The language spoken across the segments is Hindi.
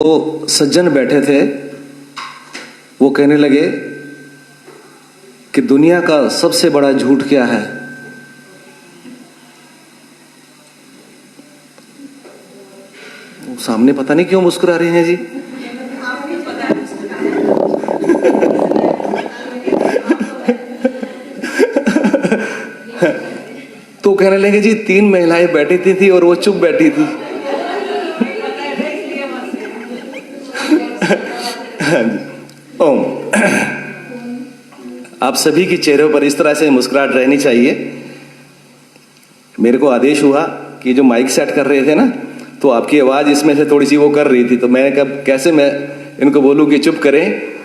तो सज्जन बैठे थे, वो कहने लगे कि दुनिया का सबसे बड़ा झूठ क्या है। सामने पता नहीं क्यों मुस्कुरा रहे हैं जी। तो कहने लगे जी 3 महिलाएं बैठी थी और वो चुप बैठी थी। ओम। आप सभी के चेहरों पर इस तरह से मुस्कुराहट रहनी चाहिए। मेरे को आदेश हुआ कि जो माइक सेट कर रहे थे ना, तो आपकी आवाज इसमें से थोड़ी सी वो कर रही थी, तो मैं कब कैसे मैं इनको बोलूं कि चुप करें।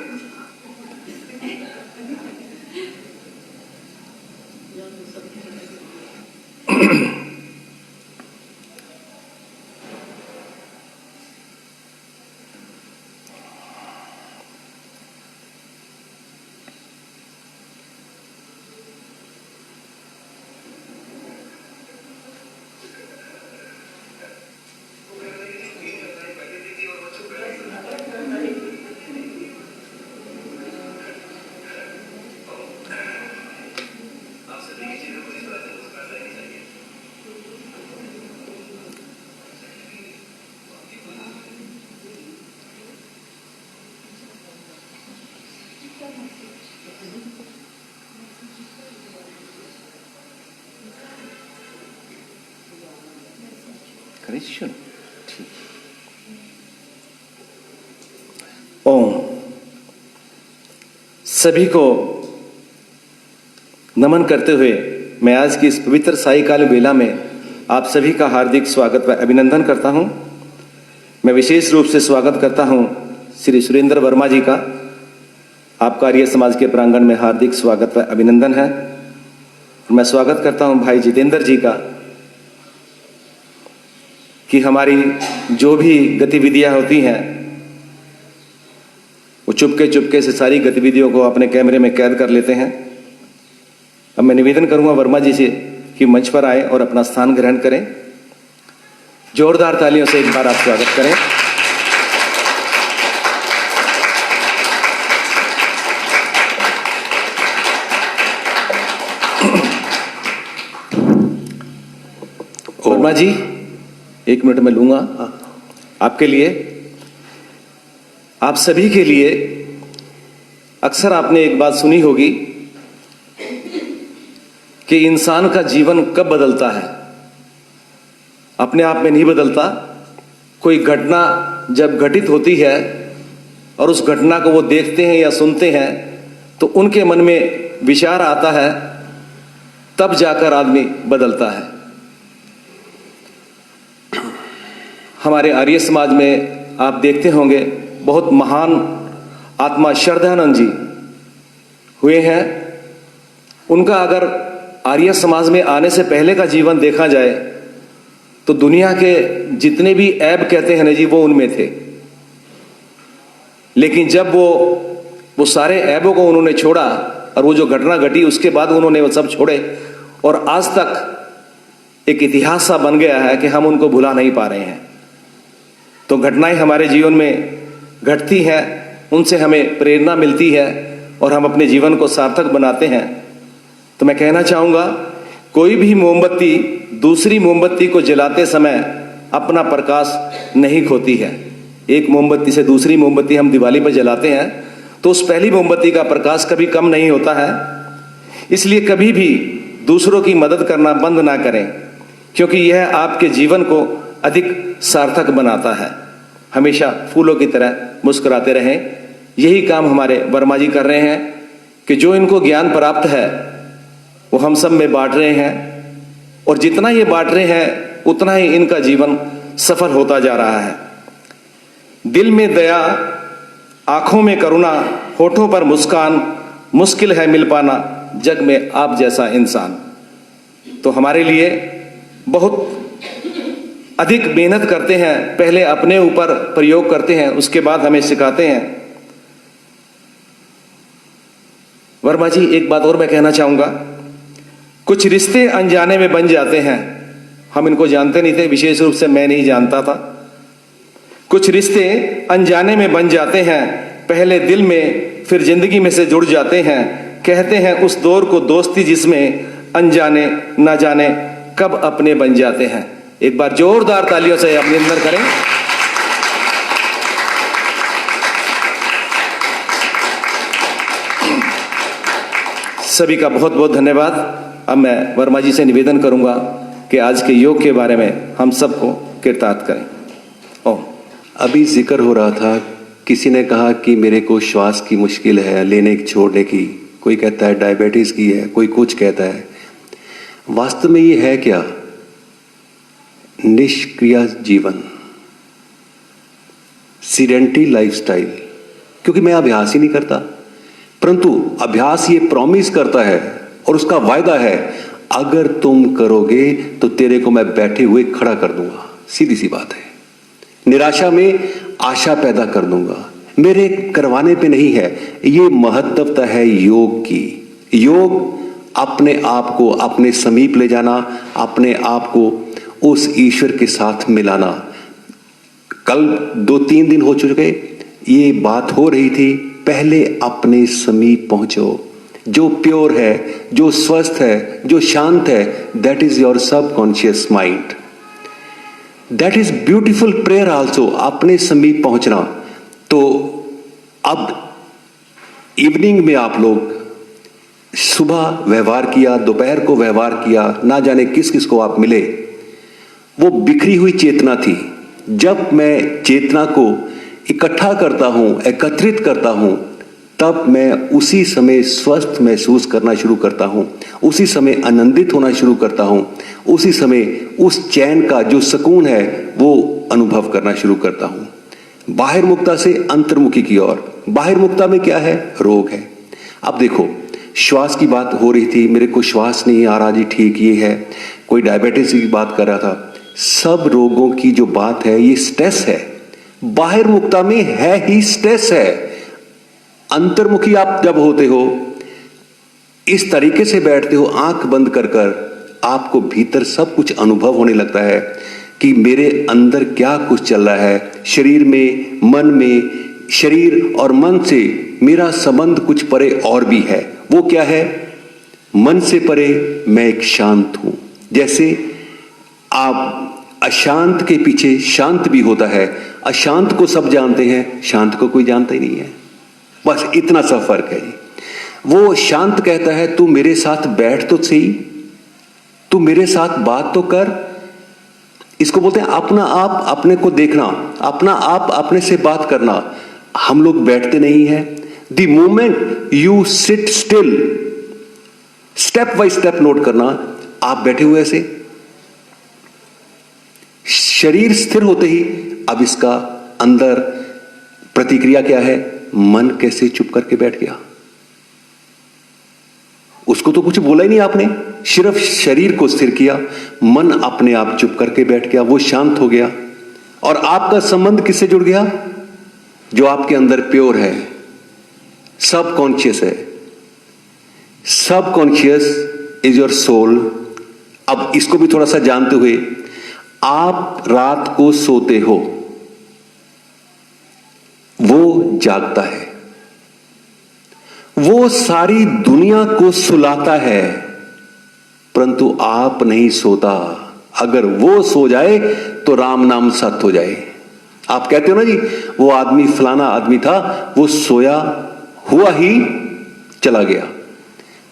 ओम। सभी को नमन करते हुए मैं आज की इस पवित्र सायंकाल वेला में आप सभी का हार्दिक स्वागत व अभिनंदन करता हूं। मैं विशेष रूप से स्वागत करता हूं श्री सुरेंद्र वर्मा जी का। आपका आर्य समाज के प्रांगण में हार्दिक स्वागत व अभिनंदन है। मैं स्वागत करता हूं भाई जितेंद्र जी का कि हमारी जो भी गतिविधियां होती हैं वो चुपके से सारी गतिविधियों को अपने कैमरे में कैद कर लेते हैं। अब मैं निवेदन करूंगा वर्मा जी से कि मंच पर आए और अपना स्थान ग्रहण करें। जोरदार तालियों से एक बार आप स्वागत करें। वर्मा जी 1 मिनट में लूंगा आपके लिए। आप सभी के लिए अक्सर आपने एक बात सुनी होगी कि इंसान का जीवन कब बदलता है। अपने आप में नहीं बदलता। कोई घटना जब घटित होती है और उस घटना को वो देखते हैं या सुनते हैं तो उनके मन में विचार आता है, तब जाकर आदमी बदलता है। हमारे आर्य समाज में आप देखते होंगे बहुत महान आत्मा श्रद्धानंद जी हुए हैं। उनका अगर आर्य समाज में आने से पहले का जीवन देखा जाए तो दुनिया के जितने भी ऐब कहते हैं ना जी, वो उनमें थे। लेकिन जब वो सारे ऐबों को उन्होंने छोड़ा और वो जो घटना घटी उसके बाद उन्होंने वो सब छोड़े और आज तक एक इतिहास सा बन गया है कि हम उनको भुला नहीं पा रहे हैं। तो घटनाएं हमारे जीवन में घटती हैं, उनसे हमें प्रेरणा मिलती है और हम अपने जीवन को सार्थक बनाते हैं। तो मैं कहना चाहूँगा, कोई भी मोमबत्ती दूसरी मोमबत्ती को जलाते समय अपना प्रकाश नहीं खोती है। एक मोमबत्ती से दूसरी मोमबत्ती हम दिवाली पर जलाते हैं तो उस पहली मोमबत्ती का प्रकाश कभी कम नहीं होता है। इसलिए कभी भी दूसरों की मदद करना बंद ना करें, क्योंकि यह आपके जीवन को अधिक सार्थक बनाता है। हमेशा फूलों की तरह मुस्कुराते रहें। यही काम हमारे वर्मा जी कर रहे हैं कि जो इनको ज्ञान प्राप्त है वो हम सब में बांट रहे हैं, और जितना ये बांट रहे हैं उतना ही इनका जीवन सफल होता जा रहा है। दिल में दया, आंखों में करुणा, होठों पर मुस्कान, मुश्किल है मिल पाना जग में आप जैसा इंसान। तो हमारे लिए बहुत अधिक मेहनत करते हैं, पहले अपने ऊपर प्रयोग करते हैं, उसके बाद हमें सिखाते हैं। वर्मा जी एक बात और मैं कहना चाहूंगा, कुछ रिश्ते अनजाने में बन जाते हैं। हम इनको जानते नहीं थे, विशेष रूप से मैं नहीं जानता था। कुछ रिश्ते अनजाने में बन जाते हैं, पहले दिल में फिर जिंदगी में से जुड़ जाते हैं। कहते हैं उस दौर को दोस्ती जिसमें अनजाने ना जाने कब अपने बन जाते हैं। एक बार जोरदार तालियों से अभिनंदन करें। सभी का बहुत बहुत धन्यवाद। अब मैं वर्मा जी से निवेदन करूंगा कि आज के योग के बारे में हम सबको कृतार्थ करें। ओम। अभी जिक्र हो रहा था, किसी ने कहा कि मेरे को श्वास की मुश्किल है लेने छोड़ने की, कोई कहता है डायबिटीज की है, कोई कुछ कहता है। वास्तव में ये है क्या? निष्क्रिय जीवन, सीडेंटरी लाइफस्टाइल। क्योंकि मैं अभ्यास ही नहीं करता, परंतु अभ्यास ये प्रॉमिस करता है और उसका वायदा है, अगर तुम करोगे तो तेरे को मैं बैठे हुए खड़ा कर दूंगा। सीधी सी बात है। निराशा में आशा पैदा कर दूंगा। मेरे करवाने पे नहीं है। ये महत्वता है योग की। योग अपने आप को अपने समीप ले जाना, अपने आप को उस ईश्वर के साथ मिलाना। कल 2-3 दिन हो चुके, ये बात हो रही थी, पहले अपने समीप पहुंचो। जो प्योर है, जो स्वस्थ है, जो शांत है, that is your subconscious mind. That is beautiful prayer also, अपने समीप पहुंचना। तो अब इवनिंग में आप लोग सुबह व्यवहार किया, दोपहर को व्यवहार किया, ना जाने किस किस को आप मिले, वो बिखरी हुई चेतना थी। जब मैं चेतना को इकट्ठा करता हूं, एकत्रित करता हूं, तब मैं उसी समय स्वस्थ महसूस करना शुरू करता हूं, उसी समय आनंदित होना शुरू करता हूं, उसी समय उस चैन का जो सुकून है वो अनुभव करना शुरू करता हूं। बाहिर्मुखता से अंतर्मुखी की ओर। बाहिर्मुखता में क्या है? रोग है। अब देखो, श्वास की बात हो रही थी, मेरे को श्वास नहीं आ रहा जी, ठीक ये है। कोई डायबिटीज की बात कर रहा था। सब रोगों की जो बात है ये स्ट्रेस है। बाहिर्मुखता में है ही स्ट्रेस है। अंतर्मुखी आप जब होते हो, इस तरीके से बैठते हो, आंख बंद कर कर, आपको भीतर सब कुछ अनुभव होने लगता है कि मेरे अंदर क्या कुछ चल रहा है। शरीर में, मन में, शरीर और मन से मेरा संबंध कुछ परे और भी है। वो क्या है? मन से परे मैं एक शांत हूं। जैसे आप अशांत के पीछे शांत भी होता है। अशांत को सब जानते हैं, शांत को कोई जानता ही नहीं है। बस इतना सा फर्क है। वो शांत कहता है तू मेरे साथ बैठ तो सही, तू मेरे साथ बात तो कर। इसको बोलते हैं अपना आप अपने को देखना, अपना आप अपने से बात करना। हम लोग बैठते नहीं हैं। The moment you sit still, step by step note करना, आप बैठे हुए ऐसे, शरीर स्थिर होते ही अब इसका अंदर प्रतिक्रिया क्या है? मन कैसे चुप करके बैठ गया। उसको तो कुछ बोला ही नहीं आपने, सिर्फ शरीर को स्थिर किया, मन अपने आप चुप करके बैठ गया, वो शांत हो गया। और आपका संबंध किससे जुड़ गया? जो आपके अंदर प्योर है, सबकॉन्शियस है। Subconscious is your soul. अब इसको भी थोड़ा सा जानते हुए, आप रात को सोते हो, वो जागता है, वो सारी दुनिया को सुलाता है, परंतु आप नहीं सोता। अगर वो सो जाए तो राम नाम सत्य हो जाए। आप कहते हो ना जी, वो आदमी फलाना आदमी था, वो सोया हुआ ही चला गया।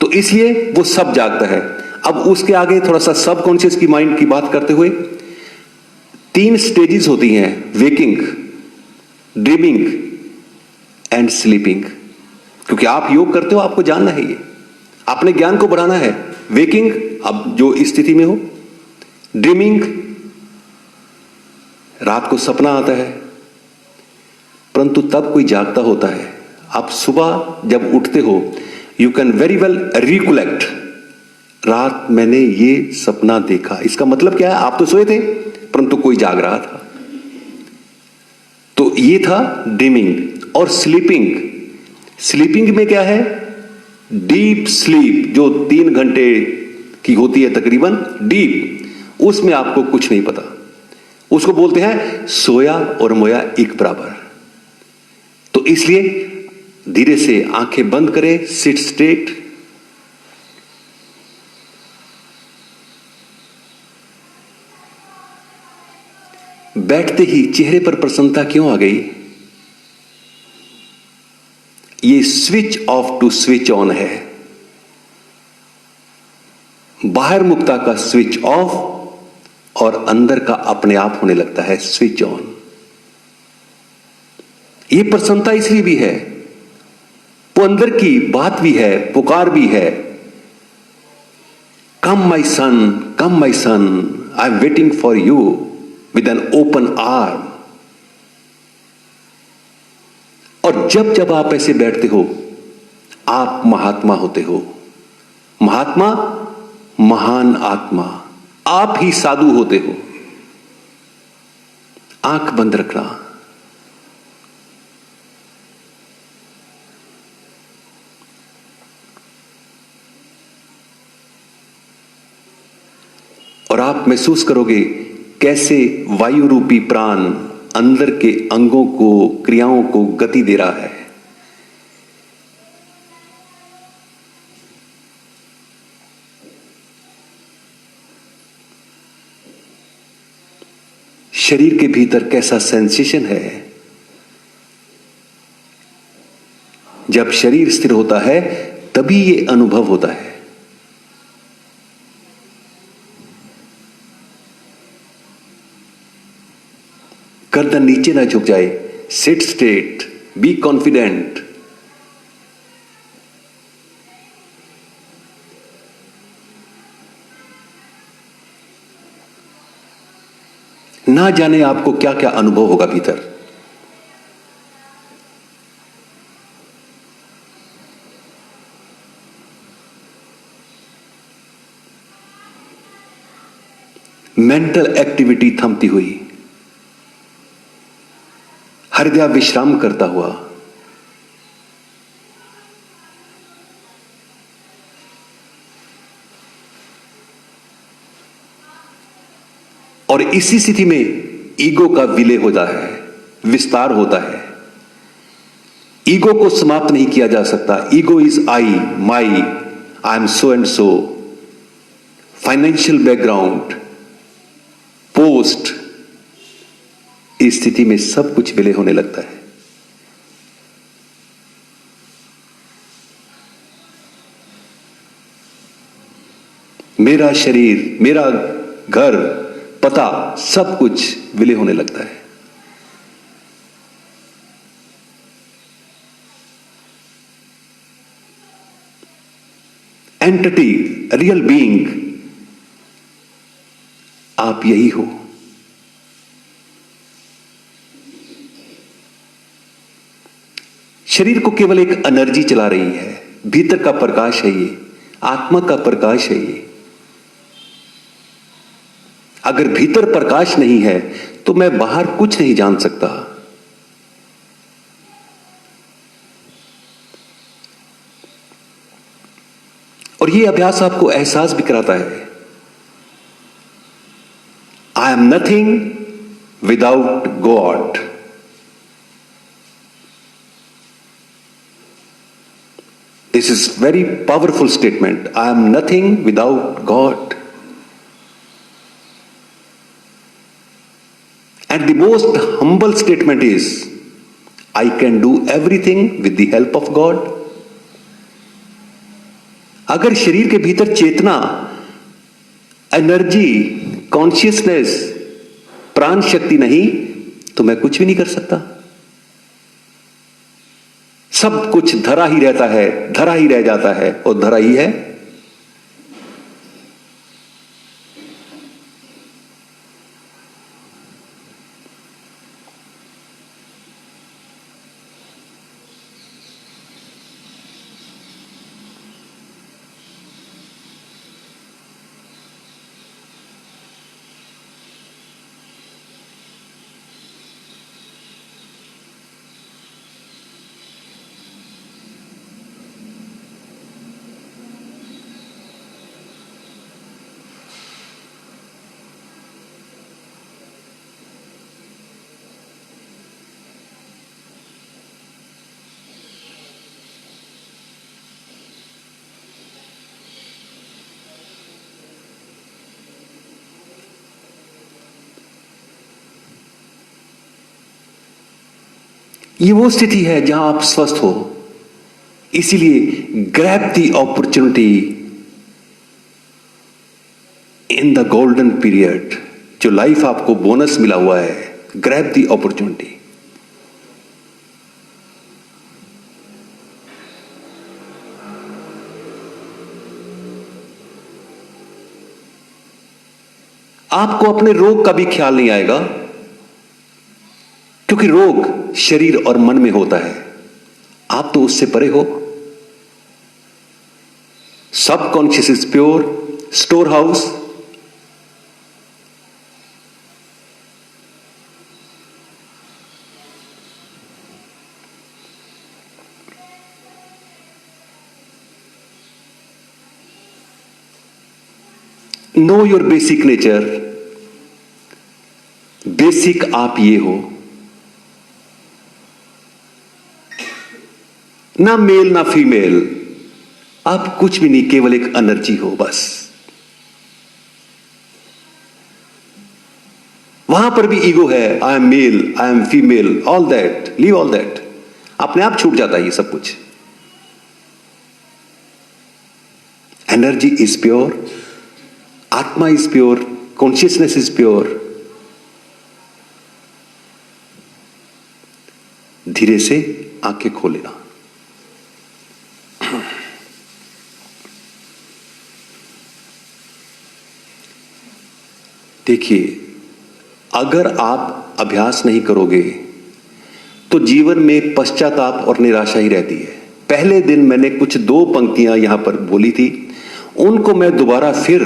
तो इसलिए वो सब जागता है। अब उसके आगे थोड़ा सा सबकॉन्शियस की माइंड की बात करते हुए, 3 स्टेजेस होती हैं: वेकिंग, ड्रीमिंग एंड स्लीपिंग। क्योंकि आप योग करते हो, आपको जानना है, ये अपने ज्ञान को बढ़ाना है। वेकिंग, अब जो स्थिति में हो। ड्रीमिंग, रात को सपना आता है, परंतु तब कोई जागता होता है। आप सुबह जब उठते हो, you can very well recollect, रात मैंने ये सपना देखा। इसका मतलब क्या है? आप तो सोए थे, परंतु कोई जाग रहा था। तो ये था ड्रीमिंग। और स्लीपिंग, स्लीपिंग में क्या है? डीप स्लीप, जो 3 घंटे की होती है तकरीबन, डीप। उसमें आपको कुछ नहीं पता, उसको बोलते हैं सोया और मोया एक बराबर। तो इसलिए धीरे से आंखें बंद करें, सिट स्ट्रेट। बैठते ही चेहरे पर प्रसन्नता क्यों आ गई? ये switch off to switch on है। बाहर मुक्ता का स्विच ऑफ और अंदर का अपने आप होने लगता है स्विच ऑन। ये प्रसन्नता इसलिए भी है, वो अंदर की बात भी है, पुकार भी है। Come my son, I am waiting for you with an open arm. और जब जब आप ऐसे बैठते हो, आप महात्मा होते हो। महात्मा, महान आत्मा, आप ही साधु होते हो। आंख बंद रखना। और आप महसूस करोगे कैसे वायु रूपी प्राण अंदर के अंगों को, क्रियाओं को गति दे रहा है। शरीर के भीतर कैसा सेंसेशन है। जब शरीर स्थिर होता है तभी ये अनुभव होता है। गर्दन नीचे ना झुक जाए, सिट स्ट्रेट, बी कॉन्फिडेंट। ना जाने आपको क्या क्या अनुभव होगा भीतर। मेंटल एक्टिविटी थमती हुई, हृदय विश्राम करता हुआ। और इसी स्थिति में ईगो का विलय होता है, विस्तार होता है। ईगो को समाप्त नहीं किया जा सकता। Ego is I, my, I am so and so, financial background, post. इस स्थिति में सब कुछ विलय होने लगता है। मेरा शरीर, मेरा घर, पता, सब कुछ विलय होने लगता है। एंटिटी, रियल बीइंग, आप यही हो। शरीर को केवल एक एनर्जी चला रही है। भीतर का प्रकाश है ये, आत्मा का प्रकाश है ये। अगर भीतर प्रकाश नहीं है तो मैं बाहर कुछ नहीं जान सकता। और ये अभ्यास आपको एहसास भी कराता है, I am nothing without God. This is very powerful statement. I am nothing without God. And the most humble statement is, I can do everything with the help of God. अगर शरीर के भीतर चेतना, एनर्जी, कॉन्शियसनेस, प्राण शक्ति नहीं तो मैं कुछ भी नहीं कर सकता। सब कुछ धरा ही रहता है, धरा ही रह जाता है और धरा ही है। ये वो स्थिति है जहां आप स्वस्थ हो। इसीलिए grab the opportunity in the golden period, जो लाइफ आपको बोनस मिला हुआ है, ग्रैब द अपॉर्चुनिटी। आपको अपने रोग का भी ख्याल नहीं आएगा, क्योंकि रोग शरीर और मन में होता है, आप तो उससे परे हो। Subconscious is pure store house. Know your basic nature. Basic आप ये हो, ना मेल ना फीमेल, आप कुछ भी नहीं, केवल एक एनर्जी हो बस। वहां पर भी ईगो है, I am male, I am female, all that, leave all that. अपने आप छूट जाता है ये सब कुछ। एनर्जी इज प्योर, आत्मा is pure, consciousness is pure. धीरे से आंखें खोल लेना। देखिए, अगर आप अभ्यास नहीं करोगे तो जीवन में पश्चाताप और निराशा ही रहती है। पहले दिन मैंने कुछ 2 पंक्तियां यहां पर बोली थी, उनको मैं दोबारा फिर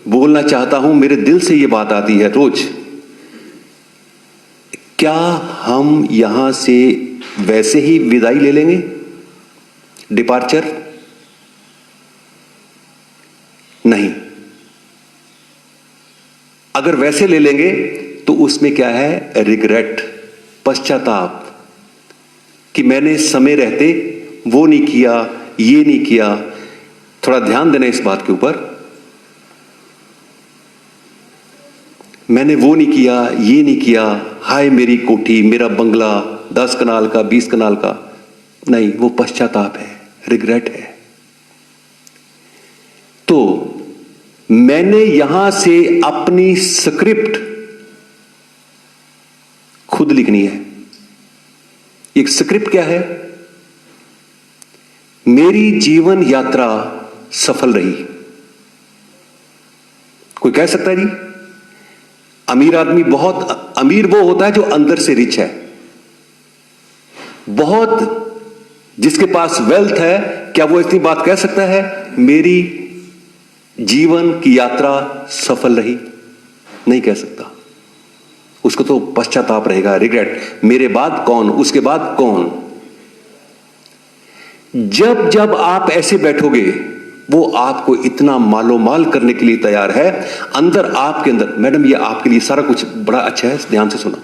बोलना चाहता हूं। मेरे दिल से ये बात आती है रोज। क्या हम यहां से वैसे ही विदाई ले लेंगे, डिपार्चर? नहीं। अगर वैसे ले लेंगे तो उसमें क्या है? रिग्रेट, पश्चाताप, कि मैंने समय रहते वो नहीं किया, ये नहीं किया। थोड़ा ध्यान देना इस बात के ऊपर। मैंने वो नहीं किया, ये नहीं किया, हाय मेरी कोठी, मेरा बंगला 10 कनाल का, 20 कनाल का। नहीं, वो पश्चाताप है, रिग्रेट है। तो मैंने यहां से अपनी स्क्रिप्ट खुद लिखनी है। एक स्क्रिप्ट क्या है? मेरी जीवन यात्रा सफल रही। कोई कह सकता है जी, अमीर आदमी, बहुत अमीर वो होता है जो अंदर से रिच है। बहुत जिसके पास वेल्थ है, क्या वो इतनी बात कह सकता है मेरी जीवन की यात्रा सफल रही? नहीं कह सकता। उसको तो पश्चाताप रहेगा, रिग्रेट। मेरे बाद कौन, उसके बाद कौन। जब जब आप ऐसे बैठोगे, वो आपको इतना मालोमाल करने के लिए तैयार है। अंदर, आपके अंदर, मैडम ये आपके लिए सारा कुछ बड़ा अच्छा है, ध्यान से सुना।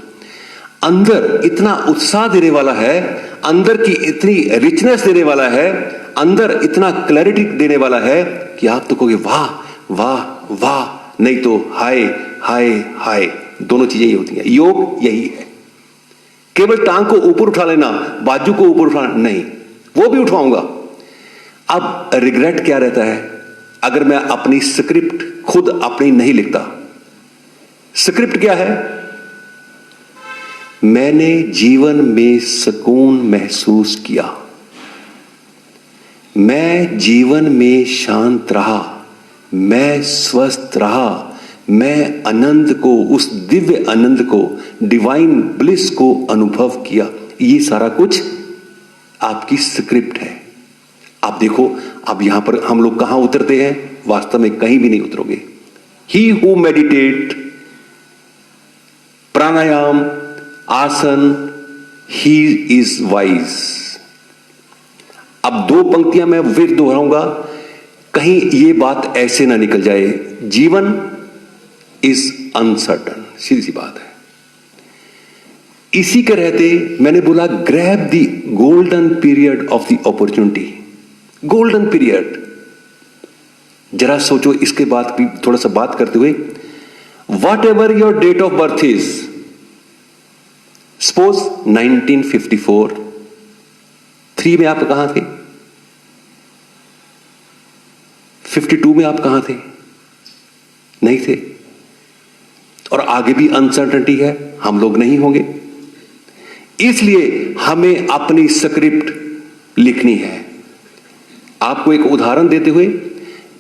अंदर इतना उत्साह देने वाला है, अंदर की इतनी रिचनेस देने वाला है, अंदर इतना क्लैरिटी देने वाला है कि आप तो कहोगे वाह वाह वाह, नहीं तो हाय हाय हाय। दोनों चीजें ही होती हैं। योग यही है। केवल टांग को ऊपर उठा लेना, बाजू को ऊपर उठाना नहीं, वो भी उठवाऊंगा। अब रिग्रेट क्या रहता है? अगर मैं अपनी स्क्रिप्ट खुद अपनी नहीं लिखता। स्क्रिप्ट क्या है? मैंने जीवन में सुकून महसूस किया, मैं जीवन में शांत रहा, मैं स्वस्थ रहा, मैं आनंद को, उस दिव्य आनंद को, डिवाइन ब्लिस को अनुभव किया। ये सारा कुछ आपकी स्क्रिप्ट है। आप देखो, अब यहां पर हम लोग कहां उतरते हैं? वास्तव में कहीं भी नहीं उतरोगे। ही हु मेडिटेट, प्राणायाम, आसन, ही इज वाइज। अब 2 पंक्तियां मैं फिर दोहराऊंगा, कहीं ये बात ऐसे ना निकल जाए। जीवन इज अनसर्टन, सीधी सी बात है। इसी के रहते मैंने बोला grab the golden period of the opportunity. Golden period, जरा सोचो इसके बाद भी थोड़ा सा बात करते हुए। Whatever your date of birth is, suppose 1954 3 में आप कहां थे? 52 में आप कहां थे? नहीं थे। और आगे भी अनसर्टेनिटी है, हम लोग नहीं होंगे। इसलिए हमें अपनी स्क्रिप्ट लिखनी है। आपको एक उदाहरण देते हुए,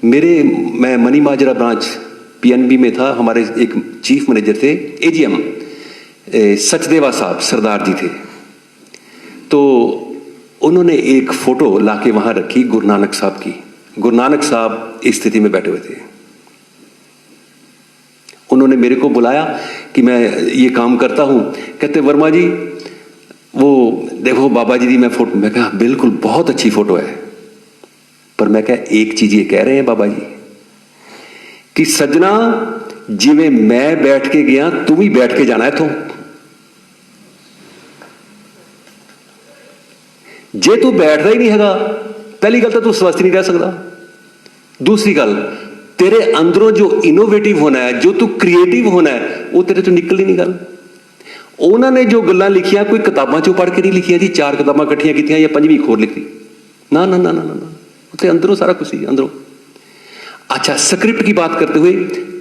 मैं मनी माजरा ब्रांच पीएनबी में था, हमारे एक चीफ मैनेजर थे, एजीएम सचदेवा साहब सरदार जी थे। तो उन्होंने एक फोटो लाके वहां रखी गुरु नानक साहब की। गुरु नानक साहब इस स्थिति में बैठे हुए थे। उन्होंने मेरे को बुलाया कि मैं ये काम करता हूं। कहते वर्मा जी वो देखो बाबा जी दी मैं फोटो। मैं कहा बिल्कुल बहुत अच्छी फोटो है, पर मैं कहा एक चीज ये कह रहे हैं बाबा जी कि सजना जिਵੇਂ मैं बैठ के गया तू भी बैठ के जाना इथों। जे तू बैठदा ही नहीं हैगा, पहली गल तो तू स्वस्थ नहीं रह सकता। दूसरी गल, तेरे अंदरों जो इनोवेटिव होना है, जो तू क्रिएटिव होना है, वो तेरे तो निकल ही नहीं गल। उन्होंने जो गल्लां लिखियां कोई किताबां चों पढ़ के नहीं लिखियां जी, 4 किताबां इकट्ठियां कीतियां या 5वीं खोर लिख दी। ना ना ना ना ना, तो अंदरों सारा कुछ ही अंदरों। अच्छा, स्क्रिप्ट की बात करते हुए,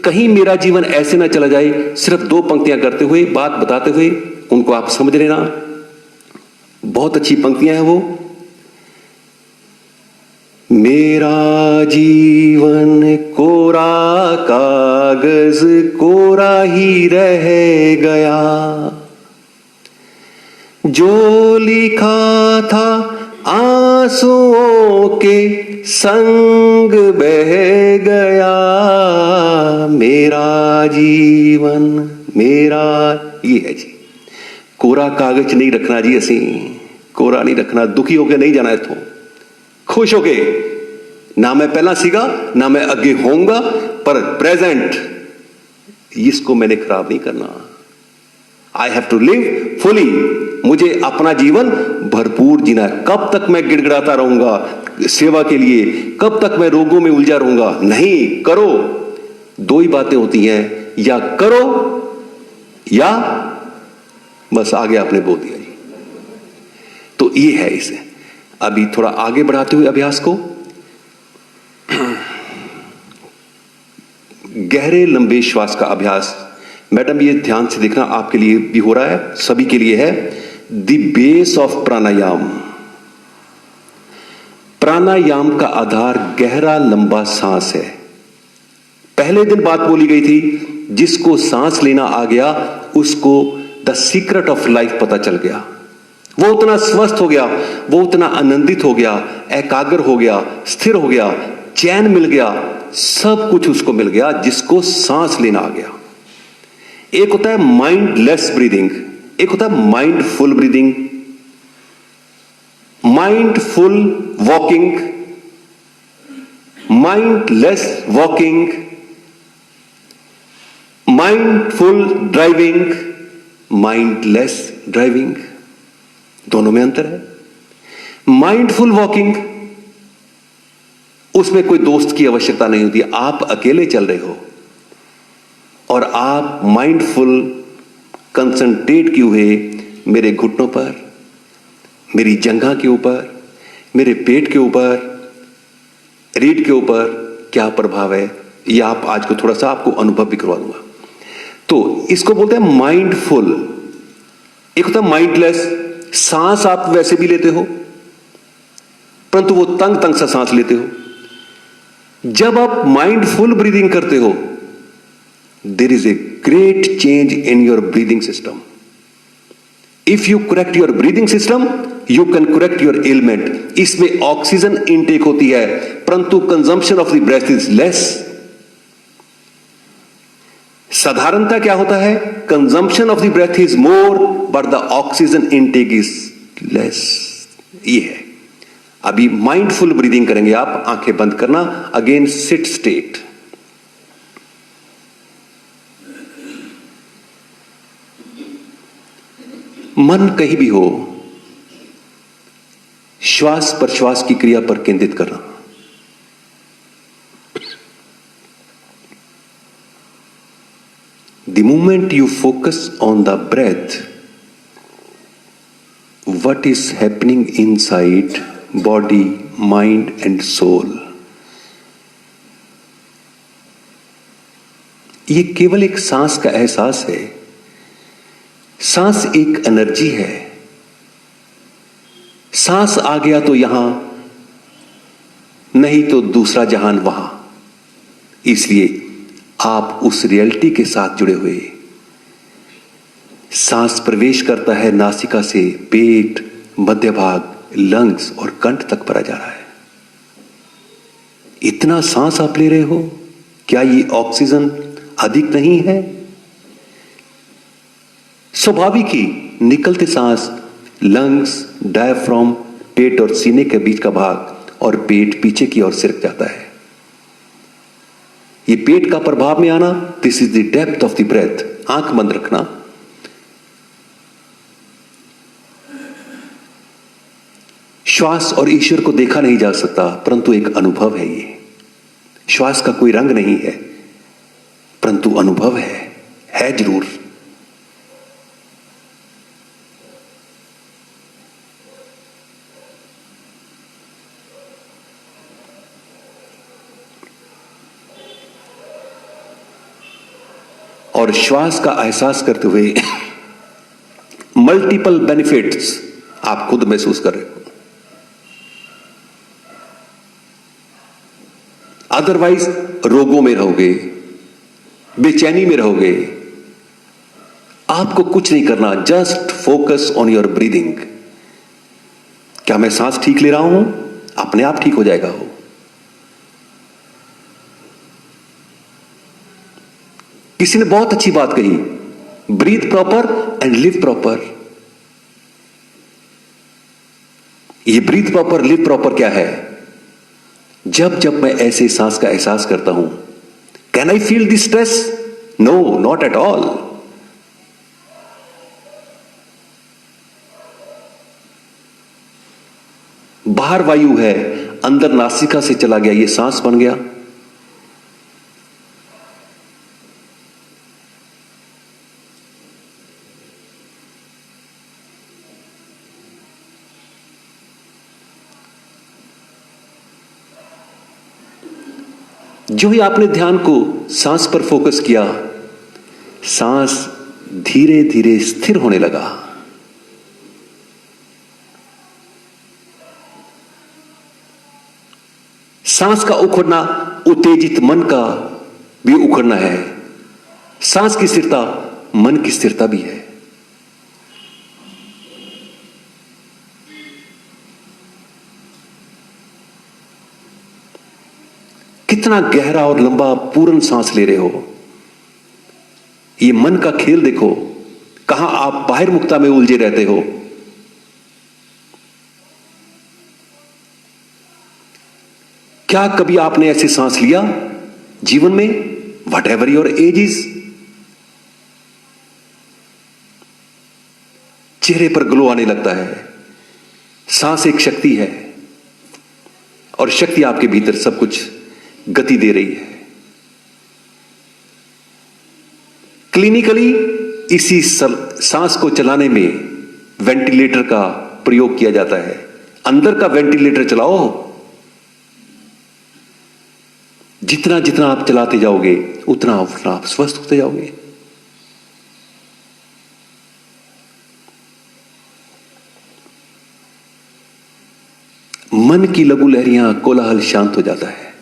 कहीं मेरा जीवन ऐसे ना चला जाए, सिर्फ 2 पंक्तियां करते हुए, बात बताते हुए, उनको आप समझ लेना। बहुत अच्छी पंक्तियां हैं वो। मेरा जीवन कोरा कागज कोरा ही रह गया, जो लिखा था आंसुओं के संग बह गया। मेरा जीवन मेरा, ये है जी। कोरा कागज नहीं रखना जी, असी कोरा नहीं रखना। दुखी होके नहीं जाना इथों, खुश होके। ना मैं पहला सीगा ना मैं आगे होऊंगा, पर प्रेजेंट इसको मैंने खराब नहीं करना। I have to live fully. मुझे अपना जीवन भरपूर जीना है। कब तक मैं गिड़गिड़ाता रहूंगा सेवा के लिए? कब तक मैं रोगों में उलझा रहूंगा? नहीं, करो। 2 ही बातें होती हैं, या करो या बस आगे आपने बोल दिया जी। तो ये है इसे। अभी थोड़ा आगे बढ़ाते हुए अभ्यास को, गहरे लंबे श्वास का अभ्यास। मैडम ये ध्यान से देखना, आपके लिए भी हो रहा है, सभी के लिए है। द बेस ऑफ प्राणायाम। प्राणायाम का आधार गहरा लंबा सांस है। पहले दिन बात बोली गई थी, जिसको सांस लेना आ गया उसको द सीक्रेट ऑफ लाइफ पता चल गया। वो उतना स्वस्थ हो गया, वो उतना आनंदित हो गया, एकाग्र हो गया, स्थिर हो गया, चैन मिल गया, सब कुछ उसको मिल गया जिसको सांस लेना आ गया। एक होता है माइंडलेस ब्रीदिंग, एक होता है mindful breathing, mindful walking, mindless walking, mindful driving, mindless driving. दोनों में अंतर है। माइंडफुल वॉकिंग, उसमें कोई दोस्त की आवश्यकता नहीं होती। आप अकेले चल रहे हो और आप माइंडफुल कंसंट्रेट किए हुए मेरे घुटनों पर, मेरी जंघा के ऊपर, मेरे पेट के ऊपर, रीढ़ के ऊपर क्या प्रभाव है, यह आप आज को थोड़ा सा आपको अनुभव भी करवा दूंगा। तो इसको बोलते हैं माइंडफुल। एक होता है माइंडलेस। सांस आप वैसे भी लेते हो, परंतु वो तंग तंग सा सांस लेते हो। जब आप माइंडफुल ब्रीदिंग करते हो, there is a great change in your breathing system. If you correct your breathing system, you can correct your element. इसमें ऑक्सीजन इनटेक होती है, परंतु consumption of the breath is less. साधारणता क्या होता है? Consumption of the breath is more, but the oxygen intake is less. ये है। अभी माइंडफुल ब्रीदिंग करेंगे आप। आंखें बंद करना। Again sit straight. मन कहीं भी हो, श्वास प्रश्वास की क्रिया पर केंद्रित करना। The moment you focus on the breath, what is happening inside body, mind and soul. ये केवल एक सांस का एहसास है। सांस एक एनर्जी है। सांस आ गया तो यहां, नहीं तो दूसरा जहान वहां। इसलिए आप उस रियलिटी के साथ जुड़े हुए। सांस प्रवेश करता है नासिका से पेट, मध्य भाग, लंग्स और कंठ तक भरा जा रहा है। इतना सांस आप ले रहे हो, क्या ये ऑक्सीजन अधिक नहीं है? स्वाभाविक ही निकलते सांस लंग्स, डायफ्राम, पेट और सीने के बीच का भाग और पेट पीछे की ओर सिरक जाता है। ये पेट का प्रभाव में आना, this is the depth of the breath. आंख बंद रखना। श्वास और ईश्वर को देखा नहीं जा सकता, परंतु एक अनुभव है। ये श्वास का कोई रंग नहीं है, परंतु अनुभव है जरूर। और श्वास का एहसास करते हुए मल्टीपल बेनिफिट्स आप खुद महसूस कर रहे हो। अदरवाइज रोगों में रहोगे, बेचैनी में रहोगे। आपको कुछ नहीं करना, just focus on your breathing. क्या मैं सांस ठीक ले रहा हूं? अपने आप ठीक हो जाएगा। हो किसी ने बहुत अच्छी बात कही, breathe proper and live proper. ये ब्रीथ प्रॉपर, लिव प्रॉपर क्या है? जब जब मैं ऐसे सांस का एहसास करता हूं, can I feel this stress? No, not at all. बाहर वायु है, अंदर नासिका से चला गया, ये सांस बन गया। जो ही आपने ध्यान को सांस पर फोकस किया, सांस धीरे धीरे स्थिर होने लगा। सांस का उखड़ना उत्तेजित मन का भी उखड़ना है। सांस की स्थिरता मन की स्थिरता भी है। कितना गहरा और लंबा पूर्ण सांस ले रहे हो। ये मन का खेल देखो, कहां आप बाहिर मुक्ता में उलझे रहते हो। क्या कभी आपने ऐसे सांस लिया जीवन में? What ever your age is. चेहरे पर ग्लो आने लगता है। सांस एक शक्ति है और शक्ति आपके भीतर सब कुछ गति दे रही है। क्लिनिकली इसी सांस को चलाने में वेंटिलेटर का प्रयोग किया जाता है। अंदर का वेंटिलेटर चलाओ। जितना जितना आप चलाते जाओगे उतना उतना आप स्वस्थ होते जाओगे। मन की लघु लहरियां, कोलाहल शांत हो जाता है।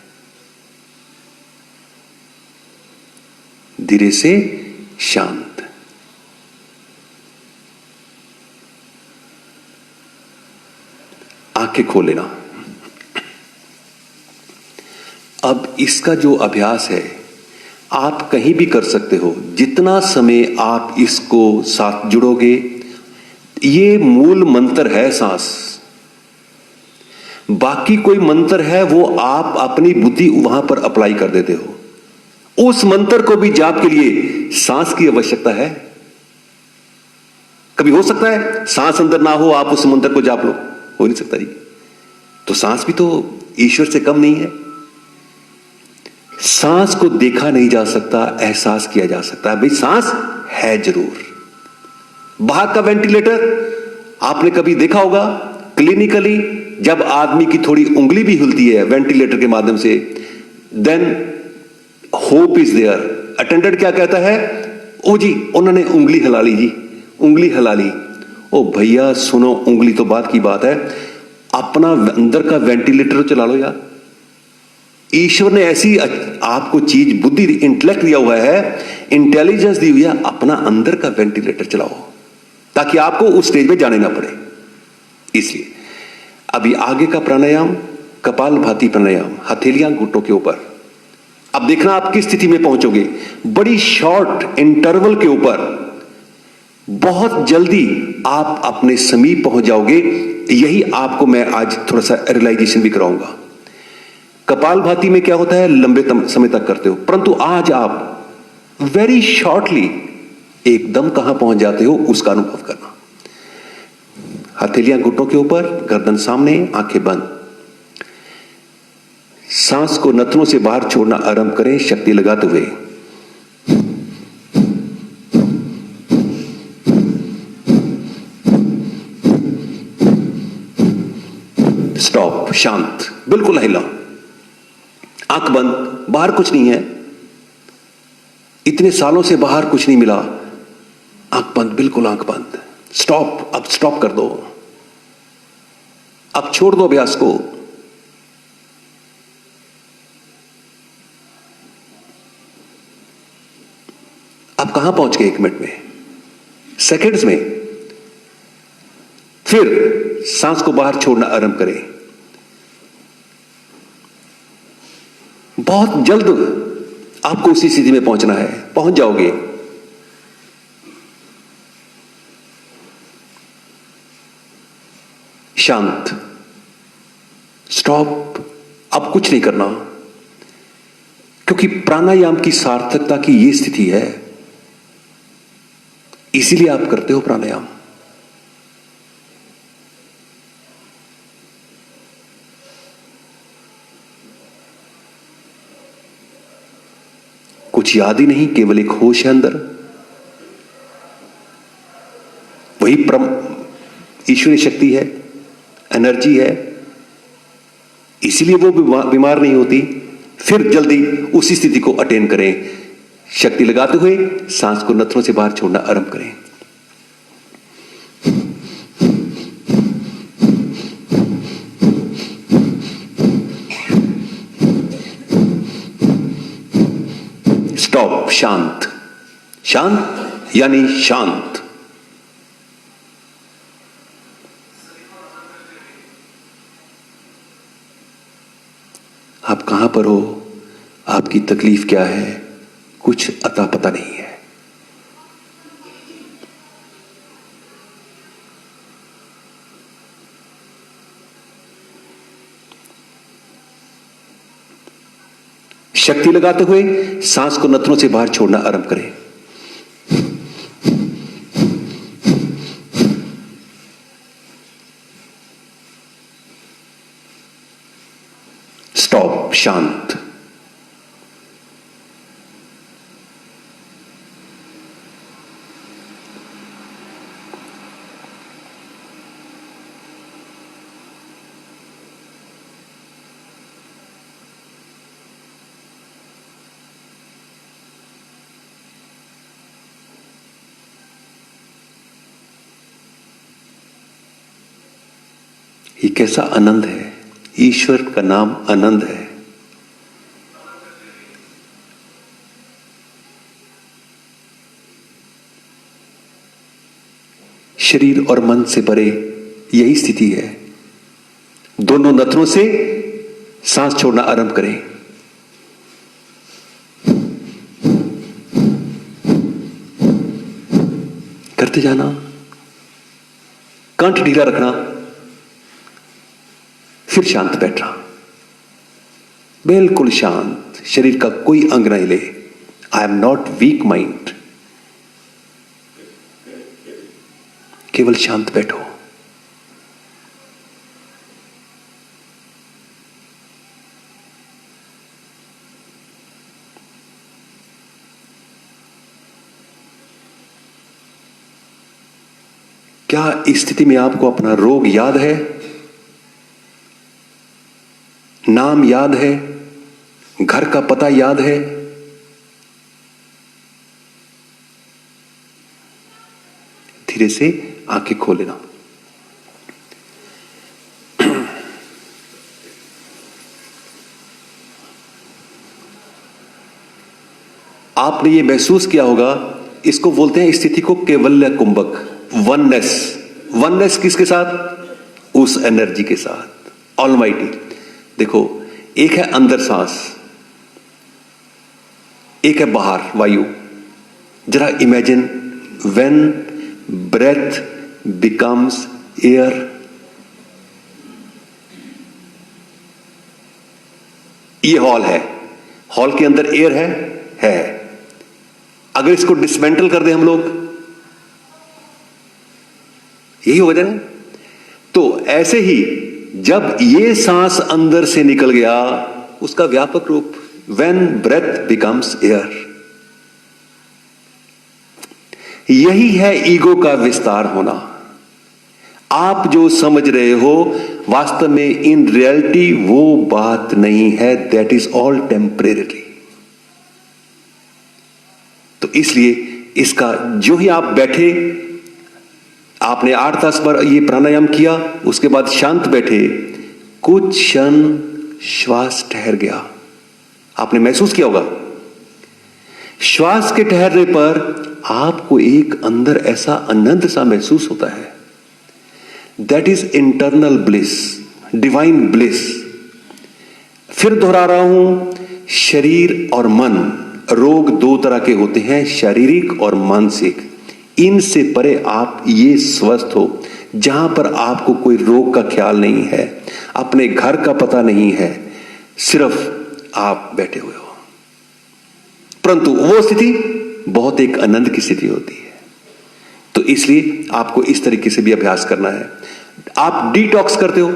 धीरे से शांत। आंखें खोल लेना। अब इसका जो अभ्यास है आप कहीं भी कर सकते हो। जितना समय आप इसको साथ जुड़ोगे, ये मूल मंत्र है सांस। बाकी कोई मंत्र है वो आप अपनी बुद्धि वहां पर अप्लाई कर देते हो। उस मंत्र को भी जाप के लिए सांस की आवश्यकता है। कभी हो सकता है सांस अंदर ना हो, आप उस मंत्र को जाप लो? हो नहीं सकता जी। तो सांस भी तो ईश्वर से कम नहीं है। सांस को देखा नहीं जा सकता, एहसास किया जा सकता है। भाई सांस है जरूर। बाहर का वेंटिलेटर आपने कभी देखा होगा क्लिनिकली जब आदमी की थोड़ी उंगली भी हिलती है वेंटिलेटर के माध्यम से, then hope is there. Attendant क्या कहता है, ओ जी उन्होंने उंगली हिला ली जी, उंगली हिला ली। ओ भैया सुनो, उंगली तो बात की बात है, अपना अंदर का वेंटिलेटर चला लो यार। ईश्वर ने ऐसी आपको चीज, बुद्धि, इंटेलेक्ट दिया हुआ है, इंटेलिजेंस दी हुई है, अपना अंदर का वेंटिलेटर चलाओ ताकि आपको उस स्टेज में जाने ना पड़े। इसलिए अभी आगे का प्राणायाम कपालभाति प्राणायाम, हथेलियां घुटनों के ऊपर। अब देखना आप किस स्थिति में पहुंचोगे। बड़ी शॉर्ट इंटरवल के ऊपर बहुत जल्दी आप अपने समीप पहुंच जाओगे। यही आपको मैं आज थोड़ा सा रियलाइजेशन भी कराऊंगा। कपालभाति में क्या होता है, लंबे समय तक करते हो, परंतु आज आप वेरी शॉर्टली एकदम कहां पहुंच जाते हो उसका अनुभव करना। हथेलियां घुटनों के ऊपर, गर्दन सामने, आंखें बंद। सांस को नथनों से बाहर छोड़ना आरंभ करें शक्ति लगाते हुए। स्टॉप, शांत, बिल्कुल हिला, आंख बंद, बाहर कुछ नहीं है, इतने सालों से बाहर कुछ नहीं मिला, आंख बंद, बिल्कुल आंख बंद। स्टॉप, अब स्टॉप कर दो, अब छोड़ दो अभ्यास को। आप कहां पहुंच गए, 1 मिनट में, सेकंड्स में। फिर सांस को बाहर छोड़ना आरंभ करें। बहुत जल्द आपको उसी स्थिति में पहुंचना है, पहुंच जाओगे। शांत, स्टॉप, अब कुछ नहीं करना, क्योंकि प्राणायाम की सार्थकता की यह स्थिति है, इसीलिए आप करते हो प्राणायाम। कुछ याद ही नहीं, केवल एक होश है अंदर, वही ईश्वरीय शक्ति है, एनर्जी है, इसीलिए वो बीमार नहीं होती। फिर जल्दी उसी स्थिति को अटेन करें। शक्ति लगाते हुए सांस को नथनों से बाहर छोड़ना आरंभ करें। स्टॉप, शांत, शांत यानी शांत। आप कहां पर हो, आपकी तकलीफ क्या है, कुछ अता पता नहीं है। शक्ति लगाते हुए सांस को नथनों से बाहर छोड़ना आरंभ करें। स्टॉप, शांत। ये कैसा आनंद है, ईश्वर का नाम आनंद है। शरीर और मन से परे यही स्थिति है। दोनों नथनों से सांस छोड़ना आरंभ करें। करते जाना, कंठ ढीला रखना, फिर शांत बैठना, बिल्कुल शांत, शरीर का कोई अंग नहीं हिले। I am not weak mind, केवल शांत बैठो। क्या इस स्थिति में आपको अपना रोग याद है, नाम याद है, घर का पता याद है? धीरे से आंखें खोल लेना। आपने ये महसूस किया होगा, इसको बोलते हैं स्थिति को कैवल्य कुंभक, वननेस। वननेस किसके साथ? उस एनर्जी के साथ, ऑलमाइटी। देखो, एक है अंदर सांस, एक है बाहर वायु। जरा imagine when breath becomes air. ये हॉल है, हॉल के अंदर एयर है। अगर इसको डिसमेंटल कर दें हम लोग, यही होगा ना। तो ऐसे ही जब ये सांस अंदर से निकल गया, उसका व्यापक रूप व्हेन ब्रेथ बिकम्स एयर। यही है ईगो का विस्तार होना। आप जो समझ रहे हो वास्तव में इन रियलिटी वो बात नहीं है। That is all temporary. तो इसलिए इसका जो ही आप बैठे, आपने 8-10 बार ये प्राणायाम किया, उसके बाद शांत बैठे, कुछ क्षण श्वास ठहर गया। आपने महसूस किया होगा, श्वास के ठहरने पर आपको एक अंदर ऐसा आनंद सा महसूस होता है। That is internal bliss, divine bliss. फिर दोहरा रहा हूं, शरीर और मन, रोग 2 तरह के होते हैं, शारीरिक और मानसिक। इनसे परे आप ये स्वस्थ हो जहां पर आपको कोई रोग का ख्याल नहीं है, अपने घर का पता नहीं है, सिर्फ आप बैठे हुए हो। परंतु वो स्थिति बहुत एक आनंद की स्थिति होती है। तो इसलिए आपको इस तरीके से भी अभ्यास करना है। आप डिटॉक्स करते हो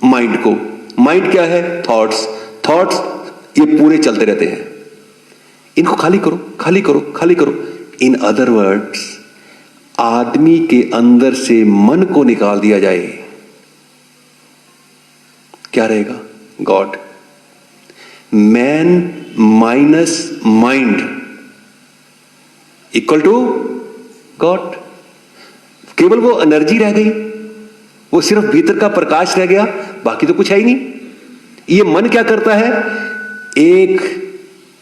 माइंड को। माइंड क्या है? थॉट्स। थॉट्स ये पूरे चलते रहते हैं, इनको खाली करो, खाली करो, खाली करो। इन अदर वर्ड्स, आदमी के अंदर से मन को निकाल दिया जाए, क्या रहेगा? God. Man minus mind equal to God. केवल वो एनर्जी रह गई, वो सिर्फ भीतर का प्रकाश रह गया, बाकी तो कुछ है ही नहीं। ये मन क्या करता है? एक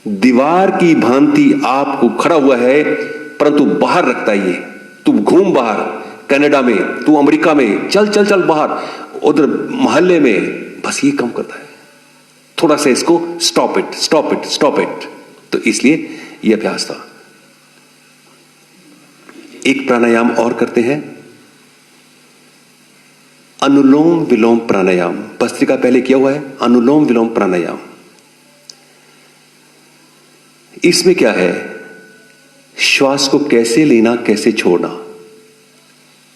दीवार की भांति आपको खड़ा हुआ है, परंतु बाहर रखता है। ये तू घूम बाहर, कनाडा में, तू अमेरिका में, चल चल चल बाहर, उधर मोहल्ले में, बस ये कम करता है। थोड़ा सा इसको stop it, stop it, stop it. तो इसलिए यह अभ्यास था। एक प्राणायाम और करते हैं, अनुलोम विलोम प्राणायाम। भस्त्रिका पहले किया हुआ है, अनुलोम विलोम प्राणायाम। इसमें क्या है? श्वास को कैसे लेना, कैसे छोड़ना।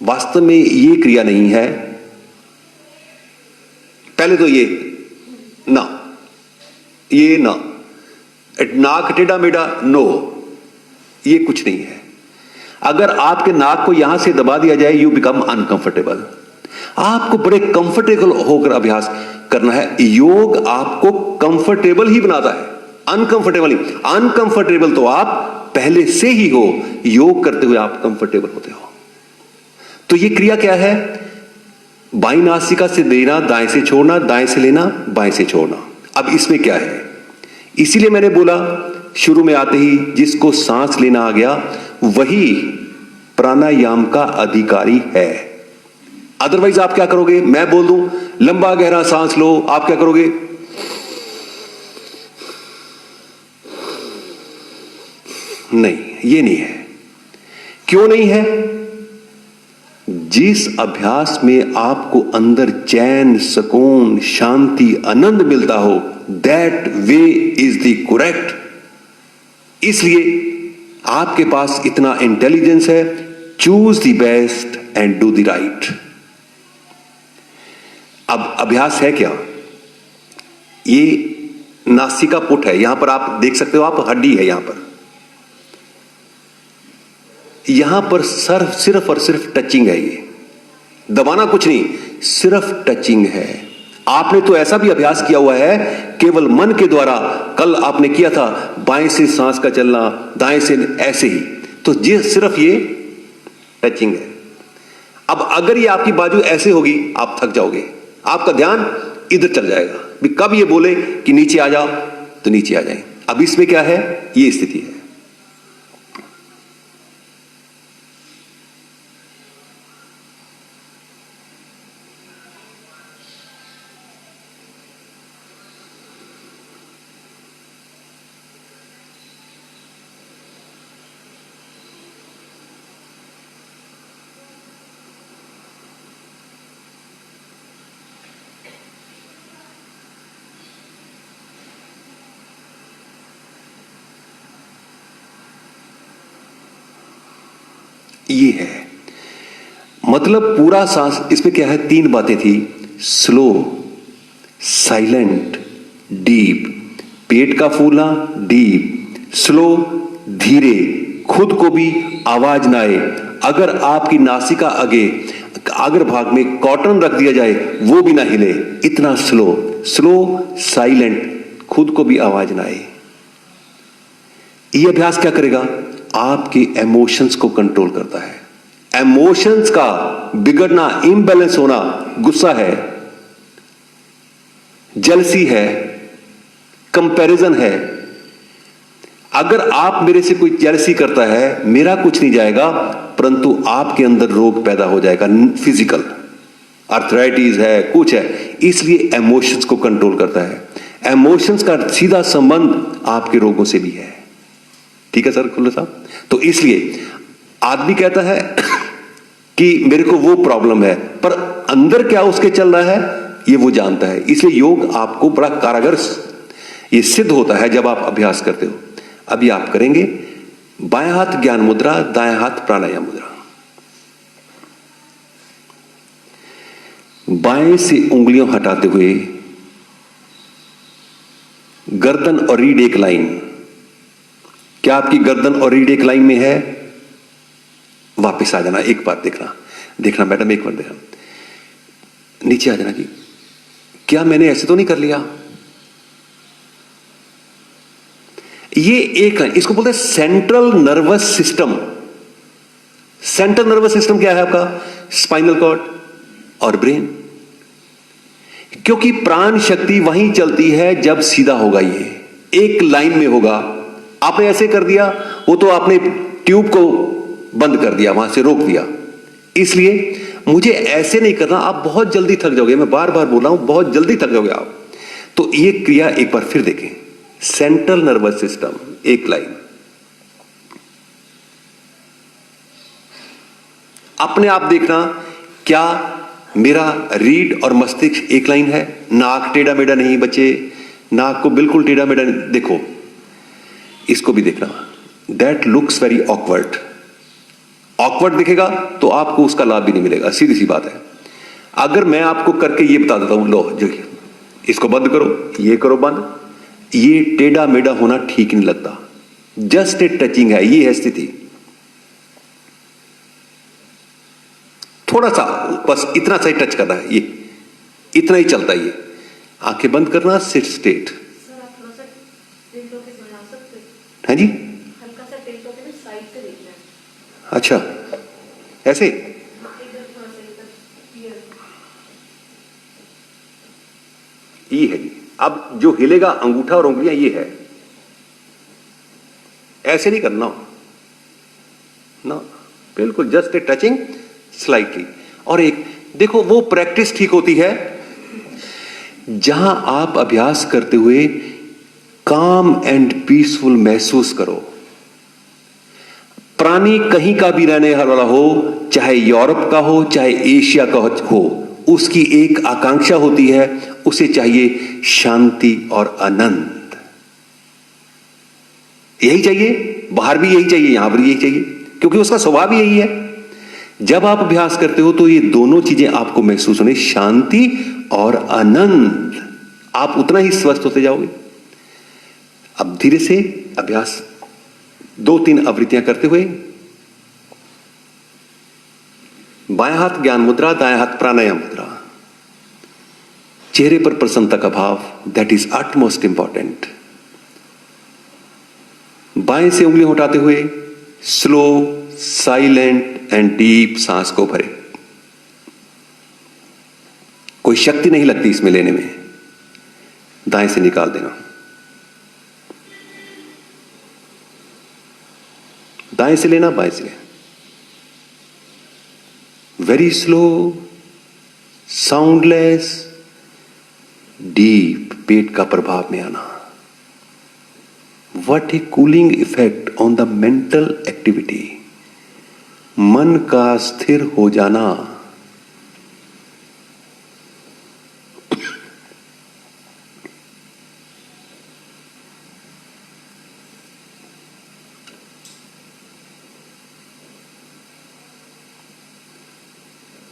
वास्तव में ये क्रिया नहीं है। पहले तो ये ना, ये ना, नाक टेढ़ा मेढ़ा, नो, ये कुछ नहीं है। अगर आपके नाक को यहां से दबा दिया जाए, यू बिकम अनकंफर्टेबल। आपको बड़े कंफर्टेबल होकर अभ्यास करना है। योग आपको कंफर्टेबल ही बनाता है, अनकंफर्टेबल नहीं। अनकंफर्टेबल तो आप पहले से ही हो, योग करते हुए आप कंफर्टेबल होते हो। तो ये क्रिया क्या है? बाईं नासिका से देना, दाएं से छोड़ना, दाएं से लेना, बाएं से छोड़ना। अब इसमें क्या है? इसीलिए मैंने बोला शुरू में आते ही, जिसको सांस लेना आ गया वही प्राणायाम का अधिकारी है। अदरवाइज आप क्या करोगे? मैं बोल दूं लंबा गहरा सांस लो, आप क्या करोगे? नहीं, ये नहीं है। क्यों नहीं है? जिस अभ्यास में आपको अंदर चैन, सुकून, शांति, आनंद मिलता हो, that way is the correct. इसलिए आपके पास इतना इंटेलिजेंस है। Choose the best and do the right. अब अभ्यास है क्या? ये नासिका पुट है, यहां पर आप देख सकते हो, आप हड्डी है यहां पर। यहां पर सिर्फ और सिर्फ टचिंग है, ये दबाना कुछ नहीं, सिर्फ टचिंग है। आपने तो ऐसा भी अभ्यास किया हुआ है केवल मन के द्वारा, कल आपने किया था बाएं से सांस का चलना, दाएं से, ऐसे ही, तो ये सिर्फ ये टचिंग है। अब अगर ये आपकी बाजू ऐसे होगी आप थक जाओगे, आपका ध्यान इधर चल जाएगा, भी कब ये बोले कि नीचे आ जाओ तो नीचे आ जाए। अब इसमें क्या है, ये स्थिति है। ये है मतलब पूरा सांस। इसमें क्या है, 3 बातें थी, स्लो, साइलेंट, डीप। पेट का फूलना डीप, स्लो धीरे, खुद को भी आवाज ना आए। अगर आपकी नासिका अगर भाग में कॉटन रख दिया जाए वो भी ना हिले, इतना स्लो, साइलेंट, खुद को भी आवाज ना आए। ये अभ्यास क्या करेगा, आपके इमोशंस को कंट्रोल करता है। इमोशंस का बिगड़ना, इम्बैलेंस होना, गुस्सा है, जलसी है, कंपैरिजन है। अगर आप मेरे से कोई जलसी करता है, मेरा कुछ नहीं जाएगा, परंतु आपके अंदर रोग पैदा हो जाएगा, फिजिकल आर्थराइटिस है, कुछ है। इसलिए इमोशंस को कंट्रोल करता है। इमोशंस का सीधा संबंध आपके रोगों से भी है। ठीक है सर खुल्ला साहब। तो इसलिए आदमी कहता है कि मेरे को वो प्रॉब्लम है, पर अंदर क्या उसके चल रहा है ये वो जानता है। इसलिए योग आपको बड़ा कारगर ये सिद्ध होता है जब आप अभ्यास करते हो। अभी आप करेंगे बाएं हाथ ज्ञान मुद्रा, दाएं हाथ प्राणायाम मुद्रा। बाएं से उंगलियों हटाते हुए गर्दन और रीढ़ एक लाइन। क्या आपकी गर्दन और रीढ़ एक लाइन में है? वापस आ जाना, एक बार देखना मैडम, एक बार देखना, नीचे आ जाना कि क्या मैंने ऐसे तो नहीं कर लिया। ये एक लाइन, इसको बोलते हैं central nervous system. Central nervous system क्या है आपका? स्पाइनल कॉर्ड और ब्रेन। क्योंकि प्राण शक्ति वहीं चलती है जब सीधा होगा, ये एक लाइन में होगा। आपने ऐसे कर दिया, वो तो आपने ट्यूब को बंद कर दिया, वहां से रोक दिया। इसलिए मुझे ऐसे नहीं करना, आप बहुत जल्दी थक जाओगे। मैं बार बार बोल रहा हूं, बहुत जल्दी थक जाओगे आप। तो ये क्रिया एक बार फिर देखें। सेंट्रल नर्वस सिस्टम एक लाइन, अपने आप देखना क्या मेरा रीढ़ और मस्तिष्क एक लाइन है? नाक टेढ़ा मेढ़ा नहीं बच्चे, नाक को बिल्कुल टेढ़ा मेढ़ा नहीं। देखो इसको भी देखना। That looks very awkward. Awkward दिखेगा तो आपको उसका लाभ भी नहीं मिलेगा, सीधी सी बात है। अगर मैं आपको करके ये बता देता हूं, लो जो इसको बंद करो, ये करो बंद, ये टेढ़ा मेढ़ा होना ठीक नहीं लगता। जस्ट ए टचिंग है, ये है स्थिति। थोड़ा सा बस इतना सा ही टच करना है, ये इतना ही चलता है। ये आंखें बंद करना, सिट स्टेट। है जी, हल्का सा टेक होके ना साइड से देखना है। अच्छा ऐसे इधर थोड़ा सा इधर ये है जी। अब जो हिलेगा अंगूठा और उंगलियां, ये है। ऐसे नहीं करना ना, बिल्कुल जस्ट ए टचिंग स्लाइटली। और एक देखो, वो प्रैक्टिस ठीक होती है जहां आप अभ्यास करते हुए काम एंड पीसफुल महसूस करो। प्राणी कहीं का भी रहने वाला हो, चाहे यूरोप का हो चाहे एशिया का हो, उसकी एक आकांक्षा होती है, उसे चाहिए शांति और आनंद। यही चाहिए, बाहर भी यही चाहिए, यहां पर यही चाहिए, क्योंकि उसका स्वभाव यही है। जब आप अभ्यास करते हो तो ये दोनों चीजें आपको महसूस होने, शांति और आनंद, आप उतना ही स्वस्थ होते जाओगे। अब धीरे से अभ्यास 2-3 आवृत्तियां करते हुए बाएं हाथ ज्ञान मुद्रा, दाएं हाथ प्राणायाम मुद्रा। चेहरे पर प्रसन्नता का भाव, दैट इज अटमोस्ट इंपॉर्टेंट। बाएं से उंगली उठाते हुए स्लो, साइलेंट एंड डीप सांस को भरे। कोई शक्ति नहीं लगती इसमें लेने में। दाएं से निकाल देना। दाएं से लेना, बाएं से लेना। वेरी स्लो, साउंडलेस, डीप, पेट का प्रभाव में आना। What A cooling effect on the mental activity. मन का स्थिर हो जाना।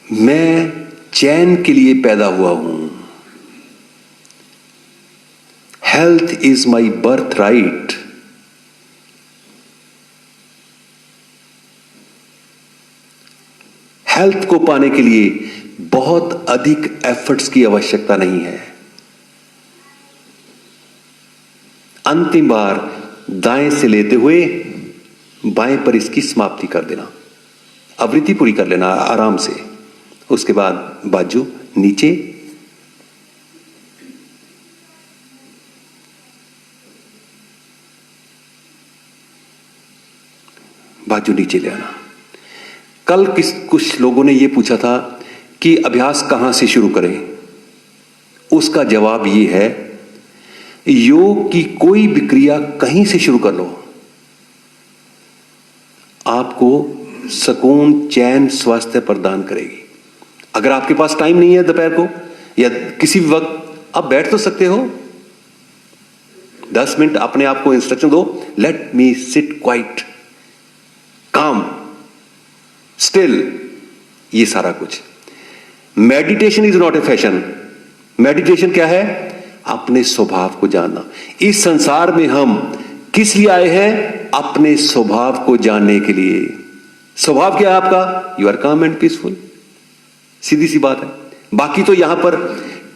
मैं चैन के लिए पैदा हुआ हूं। Health is my birth right. Health को पाने के लिए बहुत अधिक एफर्ट्स की आवश्यकता नहीं है। अंतिम बार दाएं से लेते हुए बाएं पर इसकी समाप्ति कर देना। आवृत्ति पूरी कर लेना आराम से। उसके बाद बाजू नीचे, बाजू नीचे ले आना। कल कुछ लोगों ने यह पूछा था कि अभ्यास कहां से शुरू करें। उसका जवाब यह है, योग की कोई भी क्रिया कहीं से शुरू कर लो, आपको सुकून, चैन, स्वास्थ्य प्रदान करेगी। अगर आपके पास टाइम नहीं है दोपहर को या किसी भी वक्त, आप बैठ तो सकते हो। 10 मिनट अपने आप को इंस्ट्रक्शन दो, लेट मी सिट क्वाइट, काम, स्टिल। ये सारा कुछ। Meditation is not a fashion. Meditation क्या है? अपने स्वभाव को जानना। इस संसार में हम किस लिए आए हैं? अपने स्वभाव को जानने के लिए। स्वभाव क्या है आपका? यू आर काम एंड पीसफुल। सीधी सी बात है। बाकी तो यहां पर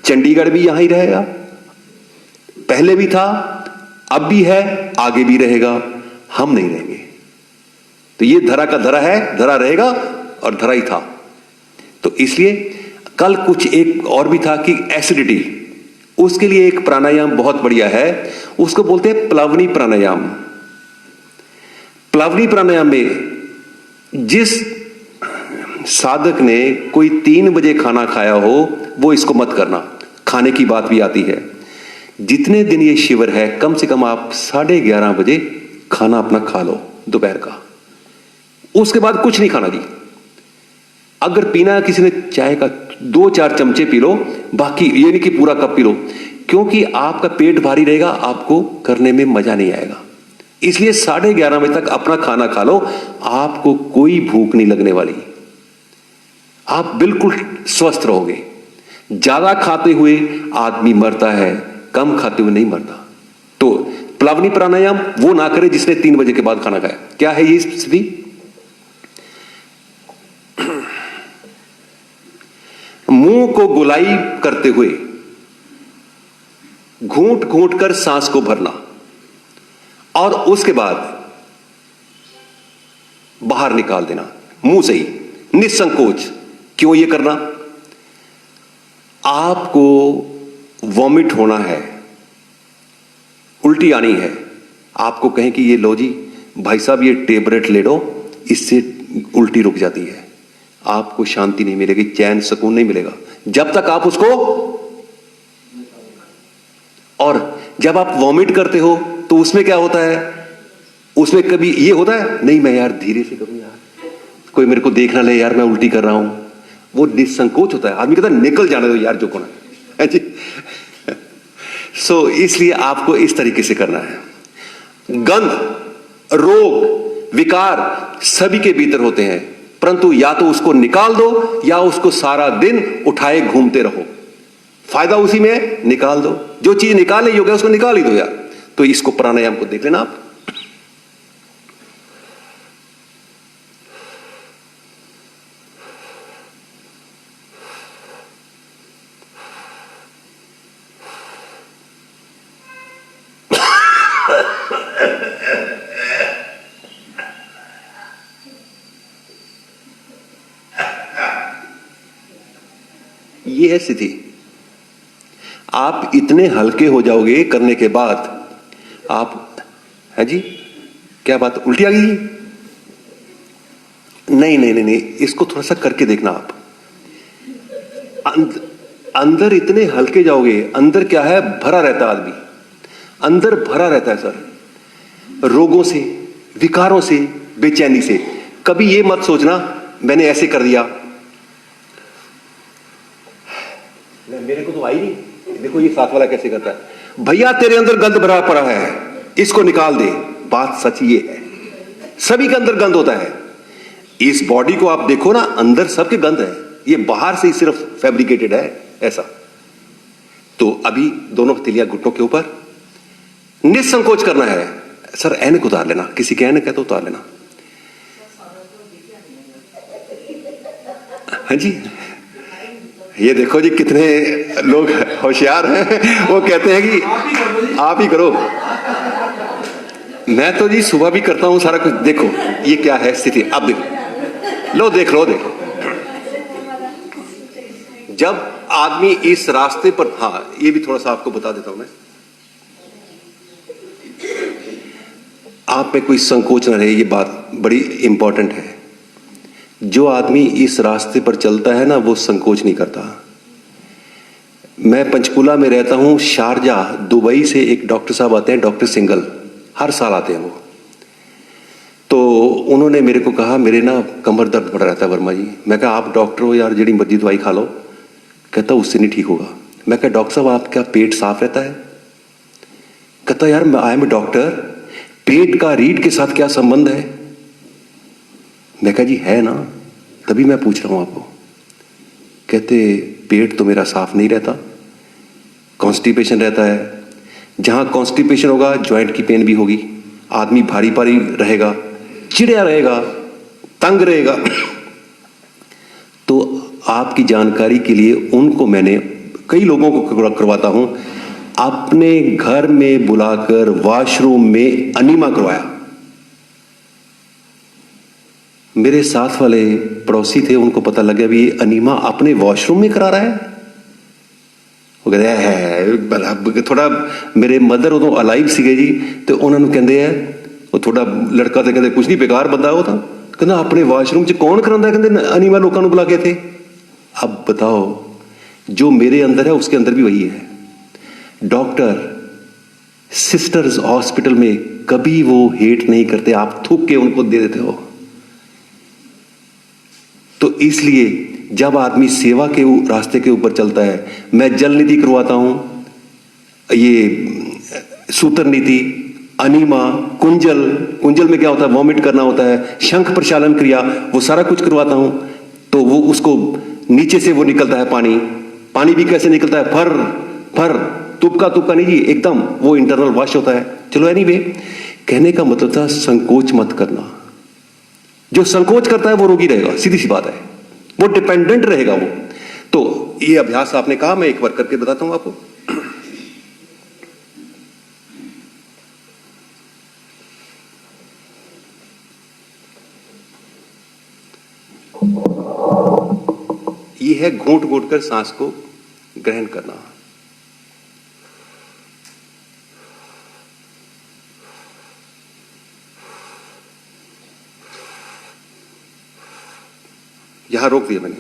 चंडीगढ़ भी यहां ही रहेगा, पहले भी था, अब भी है, आगे भी रहेगा। हम नहीं रहेंगे। तो ये धरा का धरा है, धरा रहेगा और धरा ही था। तो इसलिए कल कुछ एक और भी था कि एसिडिटी, उसके लिए एक प्राणायाम बहुत बढ़िया है, उसको बोलते हैं प्लवनी प्राणायाम। प्लवनी प्राणायाम में जिस साधक ने कोई 3 बजे खाना खाया हो, वो इसको मत करना। खाने की बात भी आती है। जितने दिन ये शिविर है, कम से कम आप 11:30 बजे खाना अपना खा लो दोपहर का। उसके बाद कुछ नहीं खाना जी। अगर पीना है किसी ने चाय का 2-4 चमचे पी लो, बाकी ये नहीं कि पूरा कप पी लो, क्योंकि आपका पेट भारी रहेगा, आपको करने में मजा नहीं आएगा। इसलिए 11:30 बजे तक अपना खाना खा लो। आपको कोई भूख नहीं लगने वाली, आप बिल्कुल स्वस्थ रहोगे। ज्यादा खाते हुए आदमी मरता है, कम खाते हुए नहीं मरता। तो प्लवनी प्राणायाम वो ना करे जिसने 3 बजे के बाद खाना खाया। क्या है ये स्थिति? मुंह को गोलाई करते हुए घूंट घूंट कर सांस को भरना और उसके बाद बाहर निकाल देना मुंह से ही, निसंकोच। क्यों ये करना? आपको वॉमिट होना है, उल्टी आनी है, आपको कहें कि ये लो जी भाई साहब ये टेबलेट ले लो, इससे उल्टी रुक जाती है, आपको शांति नहीं मिलेगी, चैन सुकून नहीं मिलेगा जब तक आप उसको। और जब आप वॉमिट करते हो तो उसमें क्या होता है? उसमें कभी ये होता है नहीं मैं यार धीरे से करूं यार, कोई मेरे को देख ना ले यार मैं उल्टी कर रहा हूं। वो निसंकोच होता है, आदमी कहता है निकल जाने दो यार जो कोना है जी। सो इसलिए आपको इस तरीके से करना है। गंध, रोग, विकार सभी के भीतर होते हैं, परंतु या तो उसको निकाल दो या उसको सारा दिन उठाए घूमते रहो। फायदा उसी में है, निकाल दो। जो चीज निकालने योग्य है उसको निकाल ही दो यार। तो इसको प्राणायाम को देख लेना आप। ये है स्थिति। आप इतने हल्के हो जाओगे करने के बाद, आप है जी, क्या बात, उल्टी आ गई जी? नहीं नहीं नहीं नहीं, इसको थोड़ा सा करके देखना आप। अंदर इतने हल्के जाओगे, अंदर क्या है, भरा रहता है आदमी, अंदर भरा रहता है सर, रोगों से, विकारों से, बेचैनी से। कभी ये मत सोचना मैंने ऐसे कर दिया, मेरे को तो आई नहीं, देखो ये साथ वाला कैसे करता है। भैया तेरे अंदर गंद भरा पड़ा है, इसको निकाल दे। बात सच ये है, सभी के अंदर गंद होता है। इस बॉडी को आप देखो ना, अंदर सबके गंद है, ये बाहर से ही सिर्फ फैब्रिकेटेड है ऐसा। तो अभी दोनों हथेलियां घुटनों के ऊपर, निसंकोच करना है। सर ऐनक उतार लेना, किसी के ऐनक है तो उतार लेना। हाँ जी, ये देखो जी कितने लोग होशियार हैं, वो कहते हैं कि आप ही करो। मैं तो जी सुबह भी करता हूं सारा कुछ। देखो ये क्या है स्थिति, अब देखो, लो देख लो, देखो जब आदमी इस रास्ते पर, हाँ ये भी थोड़ा सा आपको बता देता हूं मैं, आप में कोई संकोच न रहे, ये बात बड़ी इंपॉर्टेंट है। जो आदमी इस रास्ते पर चलता है ना, वो संकोच नहीं करता। मैं पंचकुला में रहता हूं, शारजा दुबई से एक डॉक्टर साहब आते हैं, डॉक्टर सिंगल, हर साल आते हैं वो। तो उन्होंने मेरे को कहा मेरे ना कमर दर्द पड़ रहता है वर्मा जी। मैं कहा आप डॉक्टर हो यार, जड़ी मर्जी दवाई खा लो। कहता उससे नहीं ठीक होगा। मैं कहा डॉक्टर साहब आपका पेट साफ रहता है? कहता यार आई एम डॉक्टर, पेट का रीढ़ के साथ क्या संबंध है? मैं कहा जी है ना, तभी मैं पूछ रहा हूं आपको। कहते पेट तो मेरा साफ नहीं रहता, कॉन्स्टिपेशन रहता है। जहां कॉन्स्टिपेशन होगा ज्वाइंट की पेन भी होगी, आदमी भारी भारी रहेगा, चिड़िया रहेगा, तंग रहेगा। तो आपकी जानकारी के लिए उनको मैंने कई लोगों को करवाता हूं, अपने घर में बुलाकर वॉशरूम में अनीमा करवाया। मेरे साथ वाले पड़ोसी थे, उनको पता लग गया भी ये अनीमा अपने वॉशरूम में करा रहा है। वो कहते है थोड़ा, मेरे मदर उदों अलाइव सीगे जी, तो उन्होंने कहते हैं वो थोड़ा लड़का तो कहते कुछ नहीं, बेकार बंदा वो था। कहना अपने वॉशरूम च कौन करांदा, कहते अनीमा लोगों को बुला के थे। अब बताओ, जो मेरे अंदर है उसके अंदर भी वही है। डॉक्टर सिस्टर्स हॉस्पिटल में कभी वो हेट नहीं करते, आप थूक के उनको दे देते हो। तो इसलिए जब आदमी सेवा के रास्ते के ऊपर चलता है, मैं जल नीति करवाता हूं, ये सूत्र नीति, अनीमा, कुंजल में क्या होता है, वॉमिट करना होता है, शंख प्रचालन क्रिया, वो सारा कुछ करवाता हूं। तो वो उसको नीचे से वो निकलता है पानी भी कैसे निकलता है, फर तुपका नहीं जी, एकदम वो इंटरनल वॉश होता है। चलो एनीवे, कहने का मतलब था संकोच मत करना। जो संकोच करता है वो रोगी रहेगा, सीधी सी बात है, वो डिपेंडेंट रहेगा वो। तो ये अभ्यास आपने कहा, मैं एक बार करके बताता हूं आपको। ये है घूंट घूंट कर सांस को ग्रहण करना। यहां रोक दिया मैंने।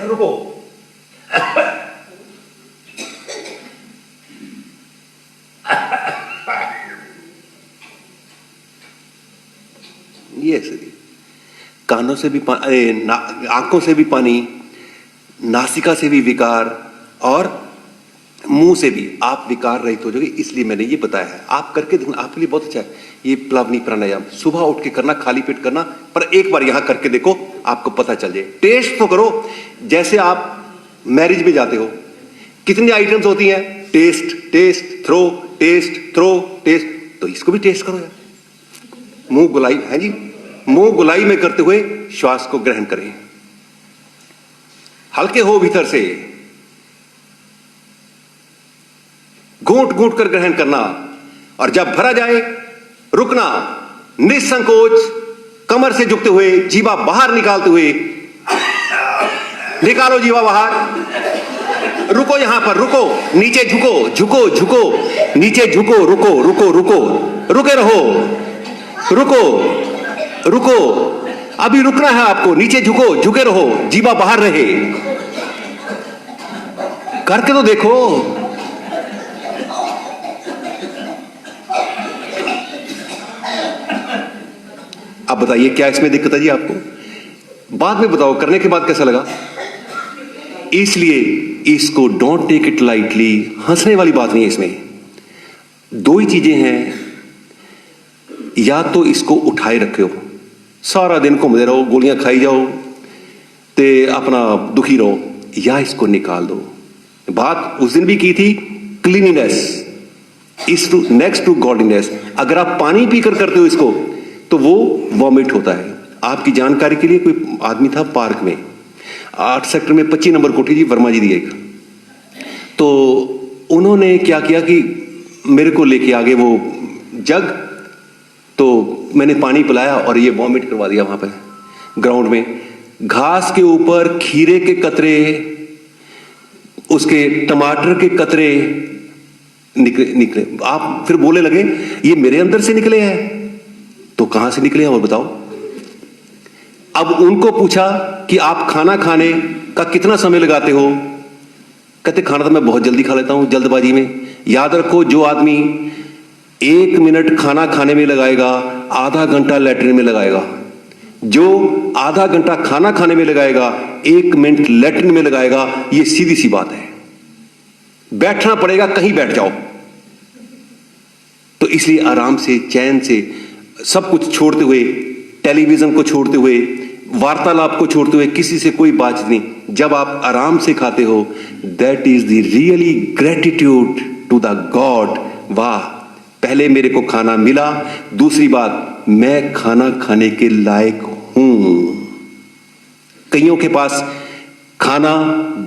रुको, ये सही। कानों से भी पानी, आंखों से भी पानी, नासिका से भी विकार, और मुंह से भी आप विकार रहित हो जाओगे। इसलिए मैंने ये बताया है, आप करके देखना, आपके लिए बहुत अच्छा है। ये प्लवनी प्राणायाम सुबह उठ के करना, खाली पेट करना, पर एक बार यहां करके देखो, आपको पता चल जाए। टेस्ट तो करो, जैसे आप मैरिज में जाते हो, कितनी आइटम्स होती हैं, टेस्ट थ्रो, टेस्ट, तो इसको भी टेस्ट करो यार। मुंह गुलाई है जी, मुंह गुलाई में करते हुए श्वास को ग्रहण करें, हल्के हो भीतर से, घूंट घूंट कर ग्रहण करना, और जब भरा जाए रुकना, निसंकोच कमर से झुकते हुए, जीवा बाहर निकालते हुए, निकालो जीवा बाहर। रुको यहां पर, रुको, नीचे झुको, झुको झुको, नीचे झुको, रुको रुको रुको, रुके रहो, रुको रुको, अभी रुकना है आपको, नीचे झुको, झुके रहो, जीवा बाहर रहे। करके तो देखो। अब बताइए क्या इसमें दिक्कत है जी आपको? बाद में बताओ, करने के बाद कैसा लगा? इसलिए इसको डोंट टेक इट लाइटली, हंसने वाली बात नहीं है इसमें। दो ही चीजें हैं, या तो इसको उठाए रखे हो, सारा दिन घूमते रहो, गोलियां खाई जाओ ते अपना दुखी रहो, या इसको निकाल दो। बात उस दिन भी की थी, cleanliness is to next to godliness. अगर आप पानी पीकर करते हो इसको तो वो वॉमिट होता है। आपकी जानकारी के लिए, कोई आदमी था पार्क में, 8 सेक्टर में 25 नंबर कोठी जी, वर्मा जी दी एक, तो उन्होंने क्या किया कि मेरे को लेके आगे वो जग, तो मैंने पानी पिलाया और ये वॉमिट करवा दिया वहां पे ग्राउंड में। घास के ऊपर खीरे के कतरे, उसके टमाटर के कतरे निकले। आप फिर बोले लगे ये मेरे अंदर से निकले हैं, तो कहां से निकले हैं और बताओ। अब उनको पूछा कि आप खाना खाने का कितना समय लगाते हो? कहते खाना तो मैं बहुत जल्दी खा लेता हूं, जल्दबाजी में। याद रखो, जो आदमी 1 मिनट खाना खाने में लगाएगा, आधा घंटा लैट्रिन में लगाएगा। जो आधा घंटा खाना खाने में लगाएगा, 1 मिनट लैट्रिन में लगाएगा। ये सीधी सी बात है। बैठना पड़ेगा, कहीं बैठ जाओ। तो इसलिए आराम से, चैन से, सब कुछ छोड़ते हुए, टेलीविजन को छोड़ते हुए, वार्तालाप को छोड़ते हुए, किसी से कोई बात नहीं, जब आप आराम से खाते हो, that is the really gratitude to the God. वाह, पहले मेरे को खाना मिला, दूसरी बात मैं खाना खाने के लायक हूं। कईयों के पास खाना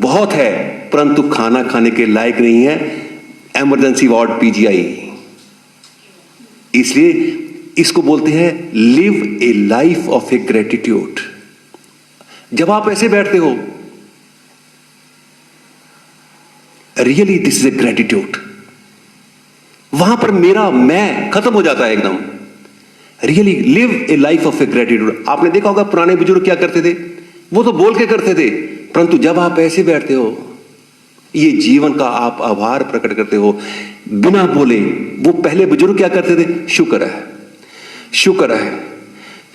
बहुत है परंतु खाना खाने के लायक नहीं है, इमरजेंसी वार्ड, पीजीआई। इसलिए इसको बोलते हैं live A life of A gratitude. जब आप ऐसे बैठते हो, really this is a gratitude, वहां पर मेरा मैं खत्म हो जाता है एकदम। Really live A life of A gratitude. आपने देखा होगा पुराने बुजुर्ग क्या करते थे, वो तो बोल के करते थे, परंतु जब आप ऐसे बैठते हो, ये जीवन का आप आभार प्रकट करते हो बिना बोले। वो पहले बुजुर्ग क्या करते थे? शुक्र है, शुक्र है,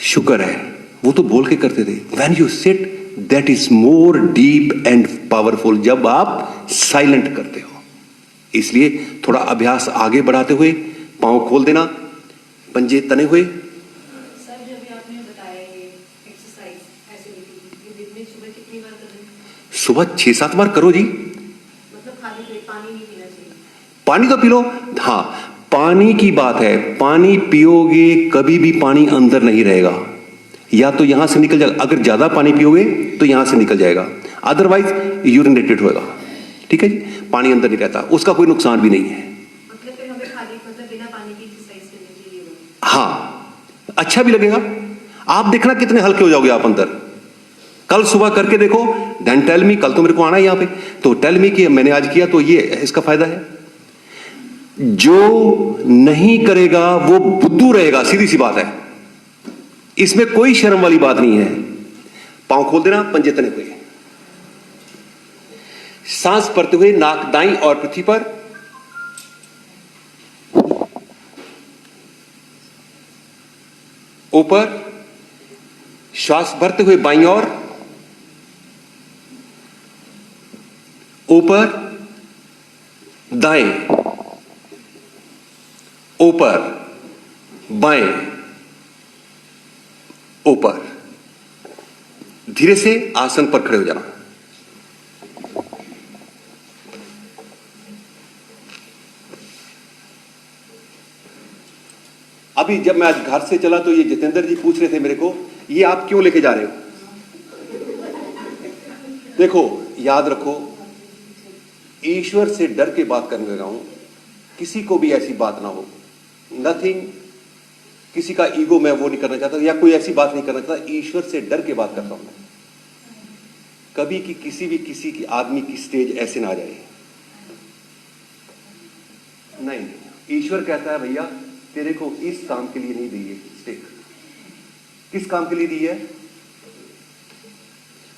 शुक्र है, वो तो बोल के करते थे। When you sit, that is more deep and powerful, जब आप साइलेंट करते हो। इसलिए थोड़ा अभ्यास आगे बढ़ाते हुए, पांव खोल देना, पंजे तने हुए। सर, जो भी आपने बताया ये एक्सरसाइज एसिडिटी, ये दिन में सुबह कितनी बार करें? सुबह 6-7 बार करो जी। मतलब खाली पेट पानी नहीं पीना चाहिए? पानी तो पी लो। हाँ, पानी की बात है, पानी पियोगे कभी भी पानी अंदर नहीं रहेगा, या तो यहां से निकल जाएगा। अगर ज्यादा पानी पियोगे तो यहां से निकल जाएगा, अदरवाइज यूरिनेटेड होगा। ठीक है जी, पानी अंदर नहीं रहता, उसका कोई नुकसान भी नहीं है। मतलब फिर हमें खाली, मतलब बिना पानी की एक्सरसाइज करनी चाहिए? हाँ, अच्छा भी लगेगा। आप देखना कितने हल्के हो जाओगे आप अंदर। कल सुबह करके देखो, देन टेल मी। कल तो मेरे को आना है यहां पे, तो टेल मी कि मैंने आज किया तो ये इसका फायदा है। जो नहीं करेगा वो बुद्धू रहेगा, सीधी सी बात है। इसमें कोई शर्म वाली बात नहीं है। पांव खोल देना, पंजे तने हुए, सांस भरते हुए नाक दाईं और पृथ्वी पर, ऊपर, श्वास भरते हुए बाईं ओर, ऊपर, दाएं, ऊपर, बाएं, ऊपर। धीरे से आसन पर खड़े हो जाना। अभी जब मैं आज घर से चला तो ये जितेंद्र जी पूछ रहे थे मेरे को, ये आप क्यों लेके जा रहे हो? देखो, याद रखो, ईश्वर से डर के बात करने लगा हूं, किसी को भी ऐसी बात ना हो। नथिंग किसी का ईगो मैं वो नहीं करना चाहता या कोई ऐसी बात नहीं करना चाहता, ईश्वर से डर के बात करता हूं मैं। कभी कि किसी की आदमी की स्टेज ऐसे ना आ जाए। नहीं, ईश्वर कहता है भैया तेरे को इस काम के लिए नहीं दी है स्टेक। किस काम के लिए दी है?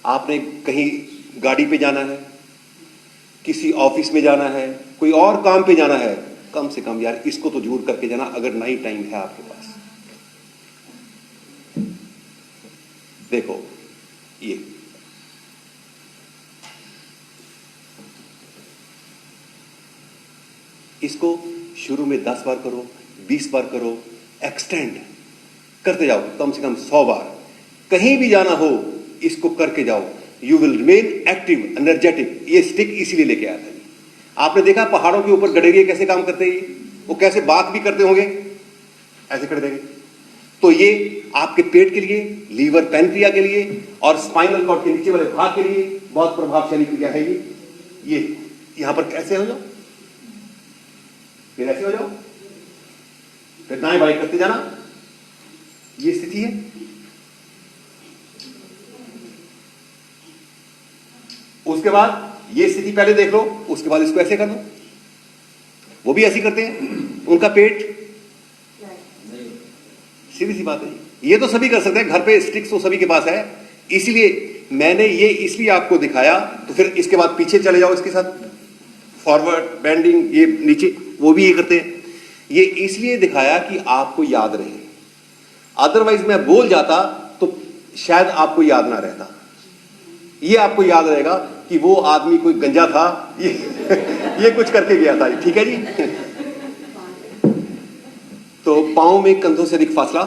आपने कहीं गाड़ी पे जाना है, किसी ऑफिस में जाना है, कोई और काम पे जाना है, कम से कम यार इसको तो जरूर करके जाना अगर नाइट टाइम है आपके पास। देखो ये इसको शुरू में 10 बार करो, 20 बार करो, एक्सटेंड करते जाओ, कम से कम 100 बार। कहीं भी जाना हो इसको करके जाओ, you will remain active, energetic. ये स्टिक इसीलिए लेके आया था। आपने देखा पहाड़ों के ऊपर गडेरिए कैसे काम करते हैं, वो कैसे बात भी करते होंगे, ऐसे कर देंगे। तो ये आपके पेट के लिए, लीवर पैनक्रिया के लिए और स्पाइनल कॉर्ड के नीचे वाले भाग के लिए बहुत प्रभावशाली क्रिया है। ये यहां पर कैसे हो जाओ, फिर ऐसे हो जाओ, फिर दाएं बाएं करते जाना, ये स्थिति है। उसके बाद ये स्थिति पहले देख लो, उसके बाद इसको ऐसे कर दो। वो भी ऐसे करते हैं, उनका पेट, सीधी सी बात है। ये तो सभी कर सकते हैं, घर पे स्टिक्स तो सभी के पास है। इसलिए मैंने ये इसलिए आपको दिखाया। तो फिर इसके बाद पीछे चले जाओ, इसके साथ फॉरवर्ड बेंडिंग, ये नीचे, वो भी ये करते हैं। ये इसलिए दिखाया कि आपको याद रहे, अदरवाइज मैं बोल जाता तो शायद आपको याद ना रहता। ये आपको याद रहेगा कि वो आदमी कोई गंजा था, ये कुछ करके गया था। ठीक है जी। तो पांव में कंधों से अधिक फासला,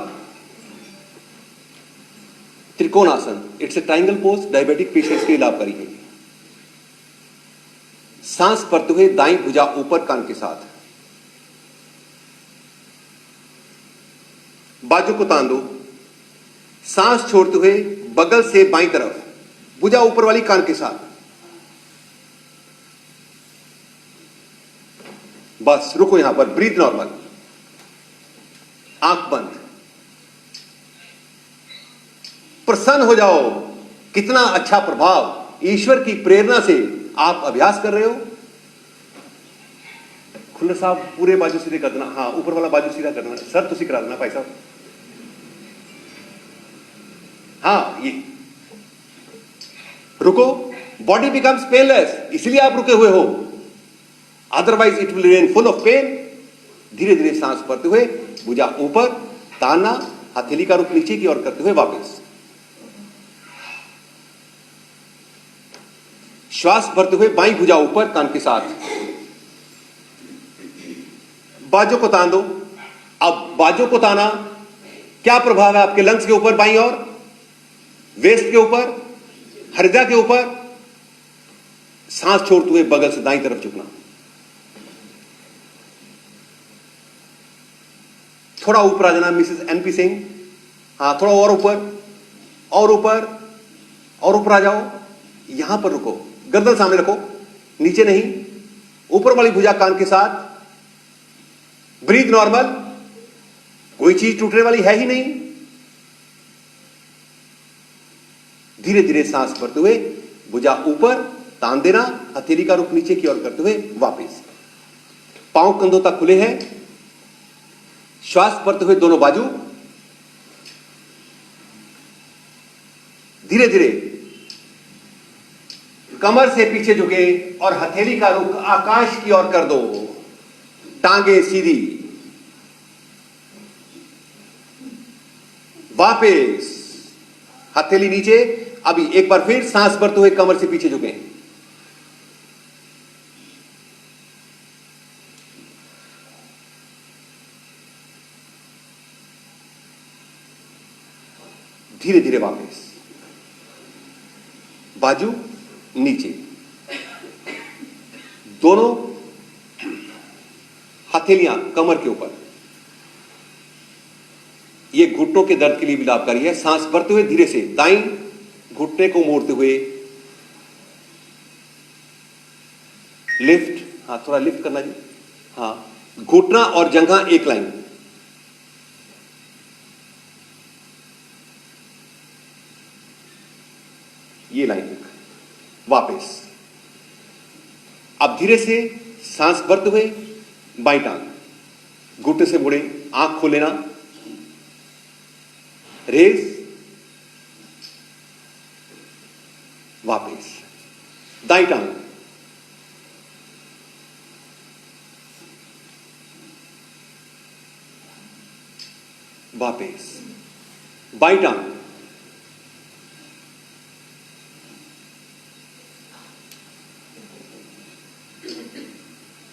trikonasana, it's a triangle pose, diabetic patients के लिए लाभकारी है। सांस भरते हुए दाईं भुजा ऊपर कान के साथ, बाजू को तान दो, सांस छोड़ते हुए बगल से बाईं तरफ, भुजा ऊपर वाली कान के साथ। बस रुको यहां पर, ब्रीथ नॉर्मल, आंख बंद, प्रसन्न हो जाओ। कितना अच्छा प्रभाव, ईश्वर की प्रेरणा से आप अभ्यास कर रहे हो। खुल्लर साहब पूरे बाजू सीधे कर देना, हाँ ऊपर वाला बाजू सीधा करना, सर तुसी करा देना भाई साहब। हाँ ये रुको, बॉडी बिकम्स पेनलेस, इसलिए आप रुके हुए हो, otherwise it will remain full of pain. धीरे धीरे सांस भरते हुए भुजा ऊपर, ताना, हथेली का रुख नीचे की ओर करते हुए वापस। श्वास भरते हुए बाईं भुजा ऊपर कान के साथ, बाजू को तान दो। अब बाजू को ताना, क्या प्रभाव है आपके लंग्स के ऊपर, बाईं ओर, वेस्ट के ऊपर, हृदय के ऊपर। सांस छोड़ते हुए बगल से दाईं तरफ झुकना, थोड़ा ऊपर आ जाना मिसेस एनपी सिंह, हाँ थोड़ा और ऊपर, और ऊपर, और ऊपर आ जाओ। यहां पर रुको, गर्दन सामने रखो, नीचे नहीं, ऊपर वाली भुजा कान के साथ, ब्रीथ नॉर्मल, कोई चीज टूटने वाली है ही नहीं। धीरे धीरे सांस भरते हुए भुजा ऊपर, तान देना, हथेली का रुख नीचे की ओर करते हुए वापस। पांव कंधों तक खुले हैं, श्वास भरते हुए दोनों बाजू, धीरे धीरे कमर से पीछे झुके और हथेली का रुख आकाश की ओर कर दो, टांगे सीधी, वापस हथेली नीचे। अभी एक बार फिर सांस भरते हुए कमर से पीछे झुके, धीरे धीरे वापस, बाजू नीचे, दोनों हथेलियां कमर के ऊपर। यह घुटनों के दर्द के लिए भी लाभकारी है। सांस भरते हुए धीरे से दाईं घुटने को मोड़ते हुए लिफ्ट, हाँ थोड़ा लिफ्ट करना जी, हाँ घुटना और जंघा एक लाइन, ये लाइन तक, वापस। अब धीरे से सांस भरते हुए बाईं टांग, घुटने से मुड़े, आंख खोल लेना, रेस, वापस। दाईं टांग, वापस। बाईं टांग,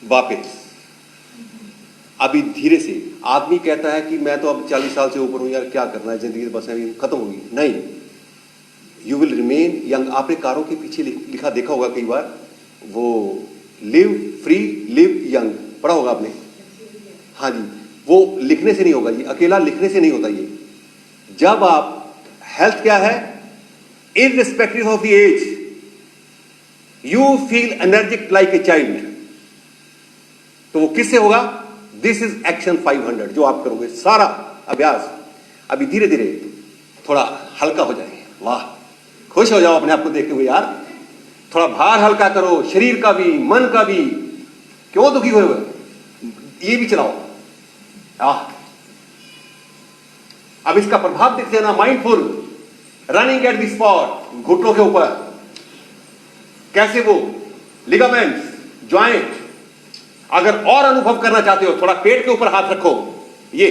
वापस। अभी धीरे से, आदमी कहता है कि मैं तो अब 40 साल से ऊपर हूं यार, क्या करना है जिंदगी, बस अभी खत्म होगी। नहीं, यू विल रिमेन यंग। आपने कारों के पीछे लिखा देखा होगा कई बार, वो लिव फ्री लिव यंग, पढ़ा होगा आपने। हाँ जी, वो लिखने से नहीं होगा, ये अकेला लिखने से नहीं होता। ये जब आप, हेल्थ क्या है, irrespective of the age, you feel energetic like a child, तो वो किससे होगा? दिस इज एक्शन 500 जो आप करोगे सारा अभ्यास। अभी धीरे धीरे थोड़ा हल्का हो जाए। वाह, खुश हो जाओ अपने आप को देखते हुए यार। थोड़ा भार हल्का करो, शरीर का भी मन का भी। क्यों दुखी हुए? ये भी चलाओ। अब इसका प्रभाव देखते हैं ना, mindful running at the spot, घुटनों के ऊपर कैसे वो लिगामेंट्स, ज्वाइंट। अगर और अनुभव करना चाहते हो, थोड़ा पेट के ऊपर हाथ रखो, ये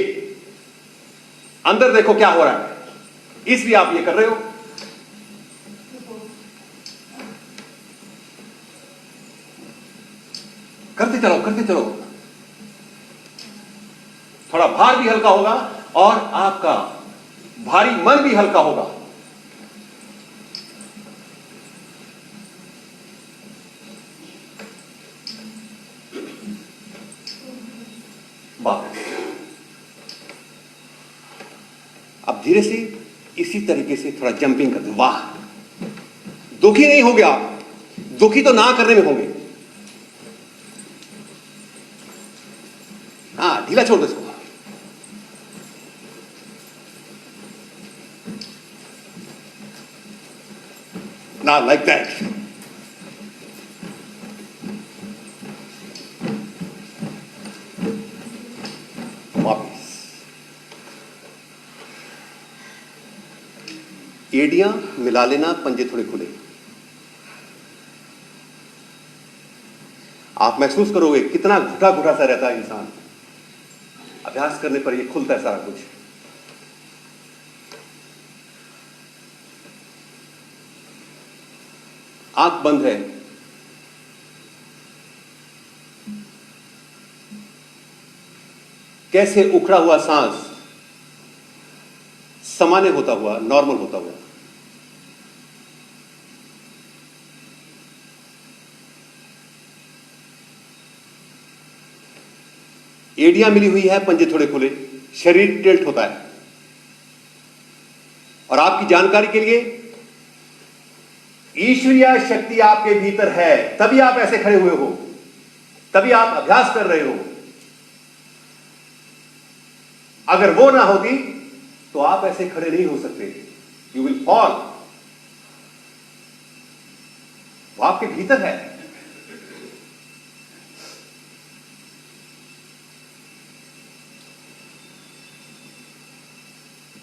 अंदर देखो क्या हो रहा है। इसलिए आप ये कर रहे हो। करते चलो, करते चलो। थोड़ा भार भी हल्का होगा और आपका भारी मन भी हल्का होगा। वापस। अब धीरे से इसी तरीके से थोड़ा जंपिंग करते। वाह, दुखी नहीं होंगे आप, दुखी तो ना करने में होंगे। हाँ, ढीला छोड़ दो इसको। ना लाइक दैट। वापिस। एड़ियां मिला लेना, पंजे थोड़े खुले। आप महसूस करोगे कितना घुटा घुटा सा रहता है इंसान। अभ्यास करने पर ये खुलता है सारा कुछ। आंख बंद है। कैसे उखड़ा हुआ सांस सामान्य होता हुआ, नॉर्मल होता हुआ। एड़ियां मिली हुई है, पंजे थोड़े खुले, शरीर टिल्ट होता है। और आपकी जानकारी के लिए, ईश्वरीय शक्ति आपके भीतर है, तभी आप ऐसे खड़े हुए हो, तभी आप अभ्यास कर रहे हो। अगर वो ना होती तो आप ऐसे खड़े नहीं हो सकते। You will fall. वो आपके भीतर है।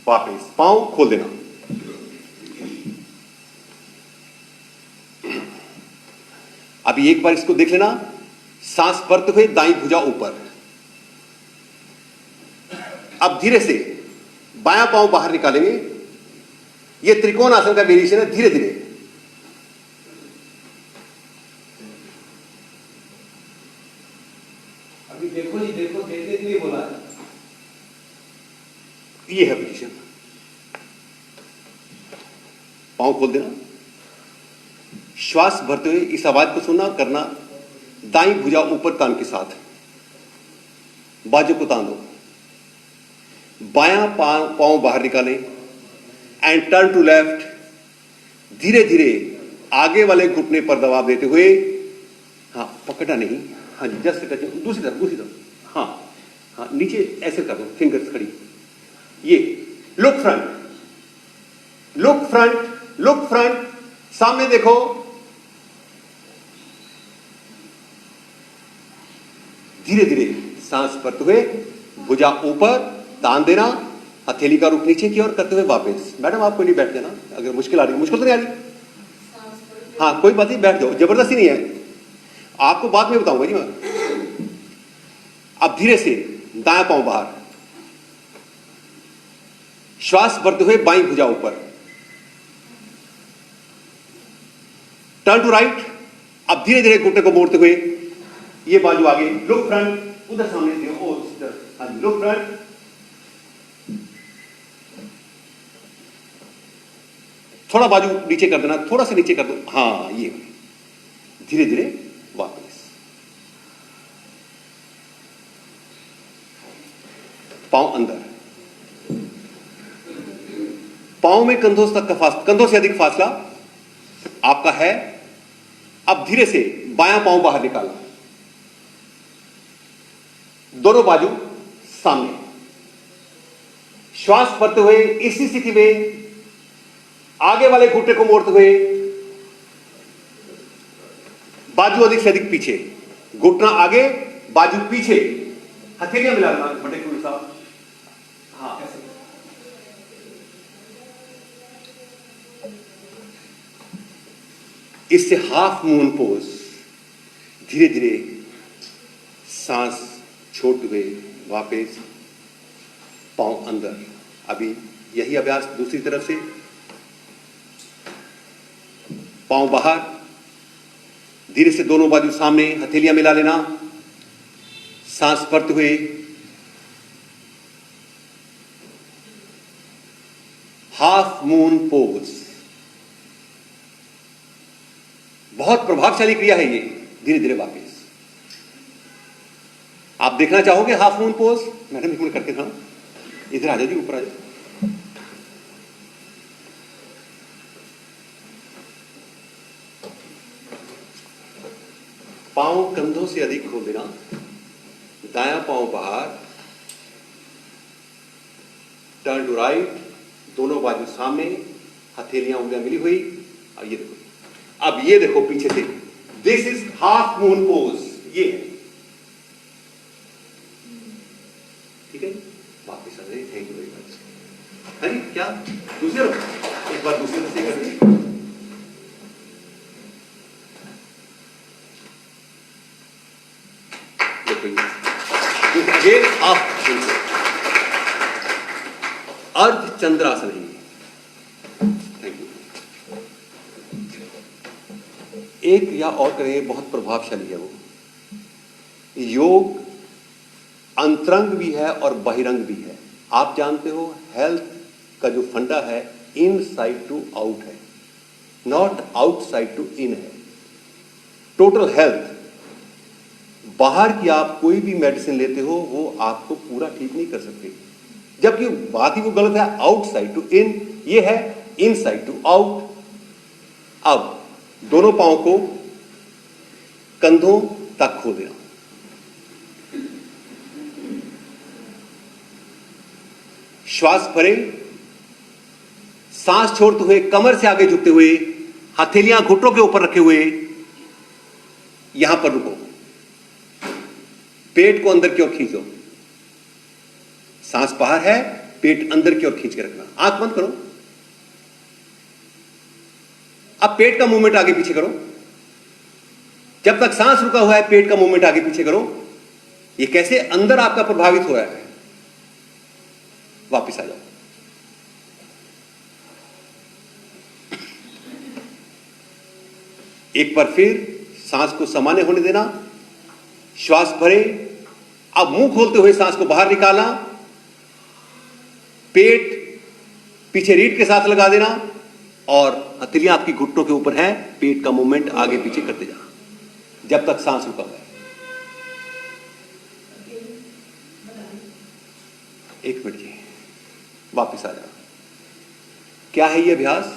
वापिस पांव खोल देना। अभी एक बार इसको देख लेना, सांस भरते हुए दाईं भुजा ऊपर। अब धीरे से बायां पांव बाहर निकालेंगे। यह त्रिकोण आसन का वेरिएशन है। धीरे धीरे अभी देखो जी, देखो, देखने के लिए बोला है। यह है पोजीशन। पांव खोल देना, श्वास भरते हुए इस आवाज को सुनना, करना दाईं भुजा ऊपर कान के साथ, बाजू को तान दो, बायां पांव बाहर निकालें एंड टर्न टू लेफ्ट। धीरे धीरे आगे वाले घुटने पर दबाव देते हुए, हाँ पकड़ना नहीं, हाँ जी जस्ट टच, दूसरी तरफ, दूसरी तरफ, हाँ हाँ नीचे ऐसे कर दो, फिंगर्स खड़ी। ये look front, look front, look front, सामने देखो, धीरे धीरे सांस भरते हुए भुजा ऊपर, तान देना, हथेली का रुख नीचे की ओर करते हुए वापस। मैडम आपको नहीं बैठ जाना, अगर मुश्किल आ रही, मुश्किल तो नहीं आ रही, हाँ कोई बात नहीं, बैठ जाओ, जबरदस्ती नहीं है, आपको बाद में बताऊंगा जी मैं। अब धीरे से दायां पांव बाहर, श्वास भरते हुए बाईं भुजा ऊपर, टर्न टू राइट। अब धीरे धीरे घुटने को मोड़ते हुए ये बाजू आगे, लुक फ्रंट, उधर सामने लुक फ्रंट, थोड़ा बाजू नीचे कर देना, थोड़ा सा नीचे कर दो, हाँ ये धीरे धीरे वापस। पांव अंदर, पांव में कंधों तक का फासला, कंधों से अधिक फासला आपका है। अब धीरे से बायां पांव बाहर निकाला, दोनों बाजू सामने, श्वास भरते हुए इसी स्थिति में आगे वाले घुटने को मोड़ते हुए बाजू अधिक से अधिक पीछे, घुटना आगे, बाजू पीछे, हथेलियां मिला लेना बटे के साथ, हाँ ऐसे। इससे हाफ मून पोज, धीरे धीरे सांस छोड़ते हुए वापस, पांव अंदर। अभी यही अभ्यास दूसरी तरफ से, पांव बाहर, धीरे से दोनों बाजू सामने, हथेलियां मिला लेना, सांस भरते हुए हाफ मून पोज। बहुत प्रभावशाली क्रिया है ये, धीरे धीरे वापस। आप देखना चाहोगे हाफ मून पोज? मैडम एक मिनट करके था, इधर आ जाओ जी, ऊपर आ जाओ। पांव कंधों से अधिक खोल देना, दायां पांव बाहर, टर्न टू राइट, दोनों बाजू सामने, हथेलियां उंगलियां मिली हुई। अब ये देखो, अब ये देखो पीछे से, this is half moon pose, ये है, ठीक है। वापिस आ जाइए, थैंक यू वेरी मच। है क्या दूसरे, एक बार दूसरे से कर दीजिए। अगेन हाफ अर्ध चंद्रासन है। Thank you. एक या और करें, बहुत प्रभावशाली है वो। योग अंतरंग भी है और बहिरंग भी है। आप जानते हो हेल्थ का जो फंडा है इनसाइड टू आउट है, नॉट आउटसाइड टू इन है। टोटल हेल्थ, बाहर की आप कोई भी मेडिसिन लेते हो वो आपको पूरा ठीक नहीं कर सकते, जबकि बात ही वो गलत है। आउटसाइड टू इन, ये है इनसाइड टू आउट। अब दोनों पांव को कंधों तक खोल देना, श्वास भरे, सांस छोड़ते हुए कमर से आगे झुकते हुए, हथेलियां घुटनों के ऊपर रखे हुए यहां पर रुको, पेट को अंदर की ओर खींचो, सांस बाहर है, पेट अंदर की ओर खींच के रखना। आंख बंद करो, अब पेट का मूवमेंट आगे पीछे करो, जब तक सांस रुका हुआ है पेट का मूवमेंट आगे पीछे करो। ये कैसे अंदर आपका प्रभावित हो रहा है, वापिस आ जाओ। एक बार फिर सांस को सामान्य होने देना, श्वास भरे, अब मुंह खोलते हुए सांस को बाहर निकालना, पेट पीछे रीढ़ के साथ लगा देना और हथेलियां आपकी घुटनों के ऊपर हैं, पेट का मूवमेंट आगे पीछे करते जाना जब तक सांस रुका हुआ है। एक मिनट जी, वापिस आ जाना। क्या है ये अभ्यास?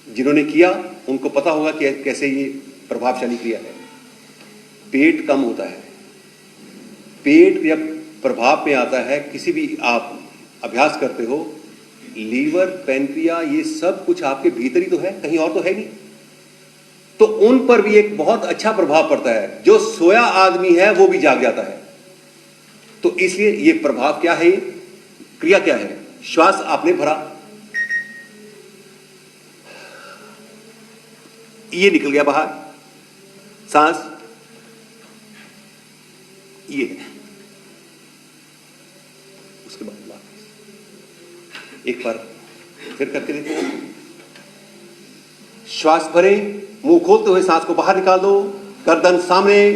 जिन्होंने किया उनको पता होगा कि कैसे ये प्रभावशाली क्रिया है। पेट कम होता है, पेट जब प्रभाव में आता है, किसी भी आप अभ्यास करते हो, लीवर, पैनक्रिया, ये सब कुछ आपके भीतर ही तो है, कहीं और तो है नहीं। तो उन पर भी एक बहुत अच्छा प्रभाव पड़ता है। जो सोया आदमी है वो भी जाग जाता है। तो इसलिए ये प्रभाव क्या है, क्रिया क्या है? श्वास आपने भरा, ये निकल गया बाहर, सांस ये है, उसके बाद वापस एक बार फिर करके देखो। श्वास भरे, मुंह खोलते हुए सांस को बाहर निकाल दो, गर्दन सामने,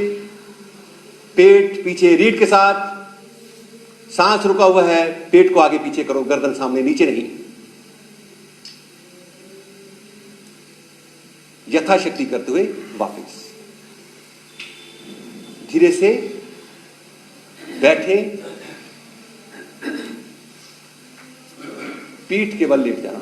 पेट पीछे रीढ़ के साथ, सांस रुका हुआ है, पेट को आगे पीछे करो, गर्दन सामने नीचे नहीं। यथाशक्ति करते हुए वापस धीरे से बैठे, पीठ के बल लेट जाना।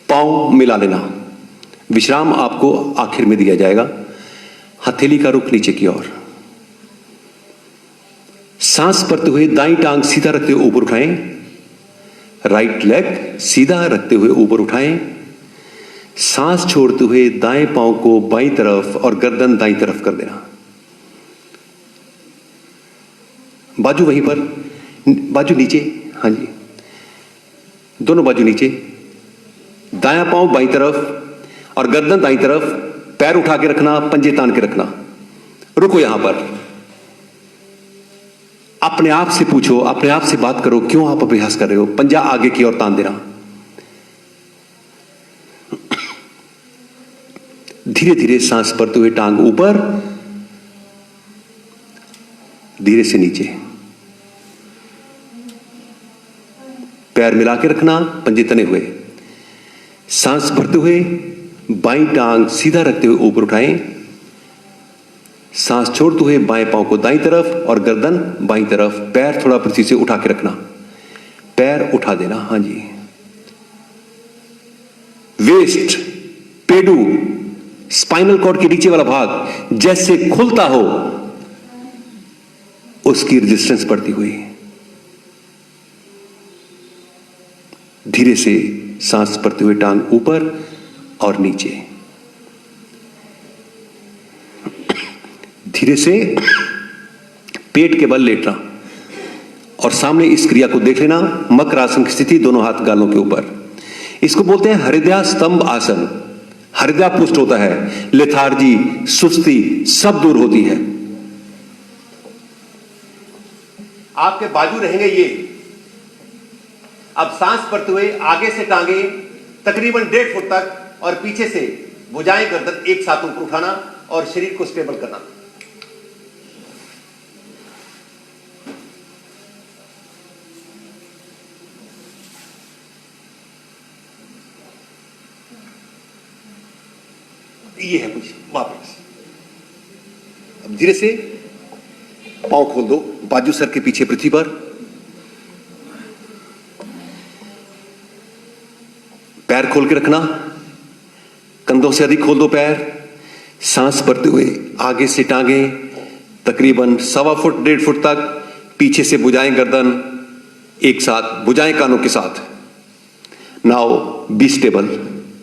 पांव मिला लेना। विश्राम आपको आखिर में दिया जाएगा। हथेली का रुख नीचे की ओर। सांस भरते हुए दाईं टांग सीधा रखते हुए ऊपर उठाएं। राइट लेग सीधा रखते हुए ऊपर उठाएं। सांस छोड़ते हुए दाएं पांव को बाईं तरफ और गर्दन दाईं तरफ कर देना। बाजू वहीं पर, बाजू नीचे, हाँ जी, दोनों बाजू नीचे। दायां पांव बाईं तरफ और गर्दन दाईं तरफ। पैर उठा के रखना, पंजे तान के रखना। रुको यहां पर। अपने आप से पूछो, अपने आप से बात करो, क्यों आप अभ्यास कर रहे हो? पंजा आगे की ओर तान देना। धीरे धीरे सांस भरते हुए टांग ऊपर, धीरे से नीचे। पैर मिला के रखना, पंजे तने हुए। सांस भरते हुए बाईं टांग सीधा रखते हुए ऊपर उठाएं। सांस छोड़ते हुए बाएं पांव को दाईं तरफ और गर्दन बाईं तरफ। पैर थोड़ा पृथ्वी से उठा के रखना, पैर उठा देना, हाँ जी। वेस्ट, पेडू, स्पाइनल कॉर्ड के नीचे वाला भाग जैसे खुलता हो, उसकी रेजिस्टेंस बढ़ती हुई। धीरे से सांस भरते हुए टांग ऊपर और नीचे। धीरे से पेट के बल लेटना और सामने इस क्रिया को देख लेना। मकर आसन की स्थिति, दोनों हाथ गालों के ऊपर। इसको बोलते हैं हृदय स्तंभ आसन। हृदय पुष्ट होता है, लेथार्जी, सुस्ती सब दूर होती है। आपके बाजू रहेंगे ये। अब सांस भरते हुए आगे से टांगे तकरीबन 1.5 फुट तक और पीछे से भुजाएं गर्दन एक साथ ऊपर उठाना और शरीर को स्टेबल करना। ये है कुछ वापस। अब धीरे से पांव खोल दो, बाजू सर के पीछे पृथ्वी पर। पैर खोल के रखना, कंधों से अधिक खोल दो पैर। सांस भरते हुए आगे से टांगे तकरीबन 1.25 फुट 1.5 फुट तक, पीछे से भुजाएं गर्दन एक साथ, भुजाएं कानों के साथ। Now be stable.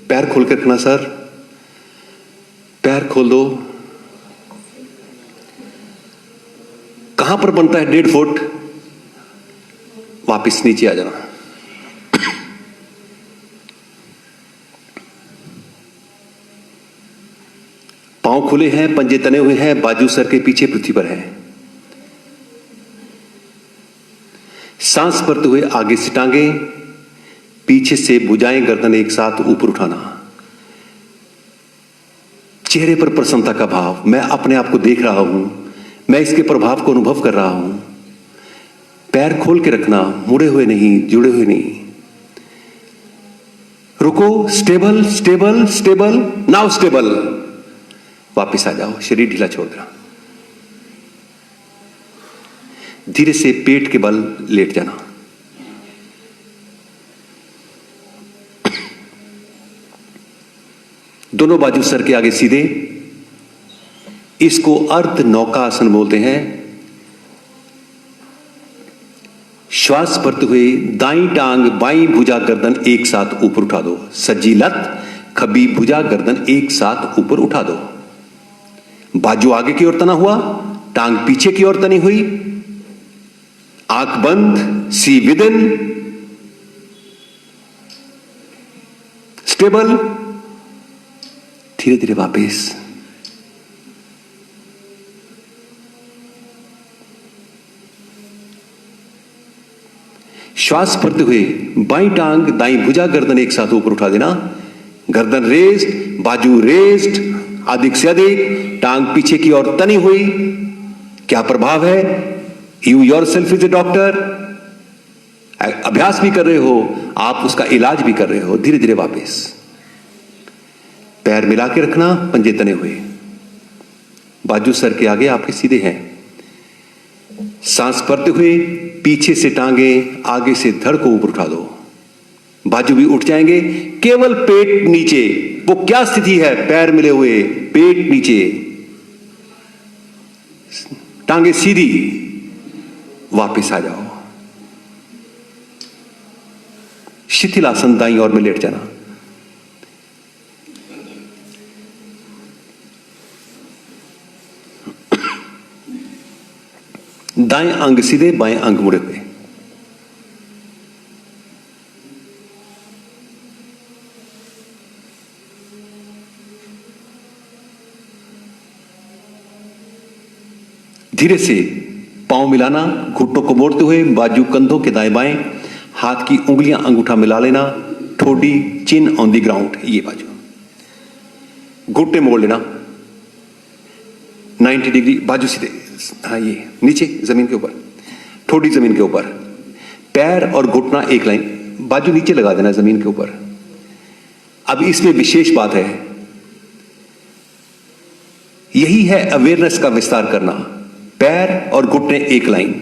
पैर खोल के रखना सर, पैर खोल दो। कहां पर बनता है 1.5 फुट? वापिस नीचे आ जाना। पांव खुले हैं, पंजे तने हुए हैं, बाजू सर के पीछे पृथ्वी पर है। सांस भरते हुए आगे से टांगे, पीछे से भुजाएं गर्दन एक साथ ऊपर उठाना। चेहरे पर प्रसन्नता का भाव। मैं अपने आप को देख रहा हूं, मैं इसके प्रभाव को अनुभव कर रहा हूं। पैर खोल के रखना, मुड़े हुए नहीं, जुड़े हुए नहीं। रुको, stable stable stable, now stable. वापिस आ जाओ, शरीर ढीला छोड़ देना। धीरे से पेट के बल लेट जाना। दोनों बाजू सर के आगे सीधे। इसको अर्ध नौकासन बोलते हैं। श्वास भरते हुए दाईं टांग बाईं भुजा गर्दन एक साथ ऊपर उठा दो। सज्जी लत, खब्बी भुजा गर्दन एक साथ ऊपर उठा दो। बाजू आगे की ओर तना हुआ, टांग पीछे की ओर तनी हुई, आंख बंद, सी विद इन, स्टेबल। धीरे धीरे वापस। श्वास भरते हुए बाईं टांग दाईं भुजा गर्दन एक साथ ऊपर उठा देना। गर्दन रेज्ड, बाजू रेज्ड, अधिक से अधिक, टांग पीछे की ओर तनी हुई। क्या प्रभाव है? You yourself is a doctor. अभ्यास भी कर रहे हो आप, उसका इलाज भी कर रहे हो। धीरे धीरे वापस। पैर मिला के रखना, पंजे तने हुए, बाजू सर के आगे आपके सीधे हैं। सांस भरते हुए पीछे से टांगे, आगे से धड़ को ऊपर उठा दो। बाजू भी उठ जाएंगे, केवल पेट नीचे। वो क्या स्थिति है? पैर मिले हुए, पेट नीचे, टांगे सीधी। वापस आ जाओ। शिथिलासन दाईं ओर में लेट जाना। दाएं अंग सीधे, बाएं अंग मुड़े हुए। धीरे से पांव मिलाना, घुटनों को मोड़ते हुए, बाजू कंधों के दाएं बाएं, हाथ की उंगलियां अंगूठा मिला लेना, ठोडी चिन ऑन द ग्राउंड। ये बाजू घुटने मोड़ लेना 90 डिग्री, बाजू सीधे। हाँ, ये नीचे जमीन के ऊपर, ठोडी जमीन के ऊपर, पैर और घुटना एक लाइन, बाजू नीचे लगा देना जमीन के ऊपर। अब इसमें विशेष बात है, यही है अवेयरनेस का विस्तार करना। पैर और घुटने एक लाइन,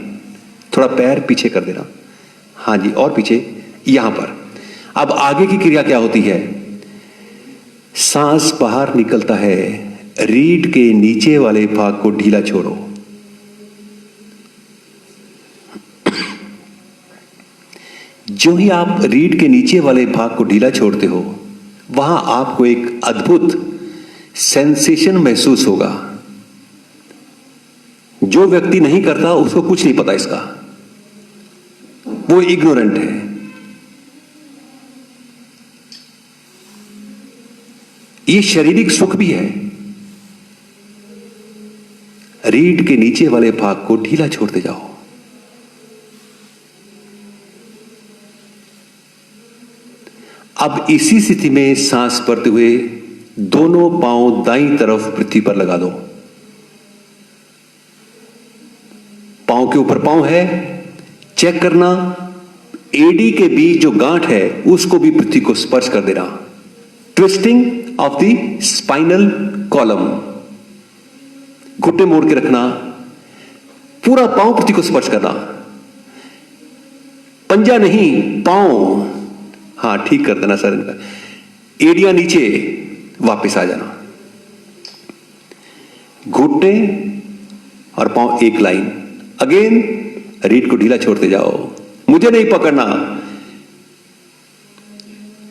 थोड़ा पैर पीछे कर देना। हाँ जी, और पीछे यहां पर। अब आगे की क्रिया क्या होती है? सांस बाहर निकलता है, रीढ़ के नीचे वाले भाग को ढीला छोड़ो। जो ही आप रीढ़ के नीचे वाले भाग को ढीला छोड़ते हो, वहां आपको एक अद्भुत सेंसेशन महसूस होगा। जो व्यक्ति नहीं करता उसको कुछ नहीं पता इसका, वो इग्नोरेंट है। ये शारीरिक सुख भी है। रीढ़ के नीचे वाले भाग को ढीला छोड़ते जाओ। अब इसी स्थिति में सांस भरते हुए दोनों पांव दाईं तरफ पृथ्वी पर लगा दो। पांव के ऊपर पांव है, चेक करना। एडी के बीच जो गांठ है उसको भी पृथ्वी को स्पर्श कर देना। Twisting of the spinal column. घुटने मोड़ के रखना, पूरा पांव पृथ्वी को स्पर्श करना, पंजा नहीं, पांव। हाँ, ठीक कर देना सर इनका। एडियां नीचे, वापस आ जाना। घुटने और पांव एक लाइन। अगेन रीढ़ को ढीला छोड़ते जाओ। मुझे नहीं पकड़ना,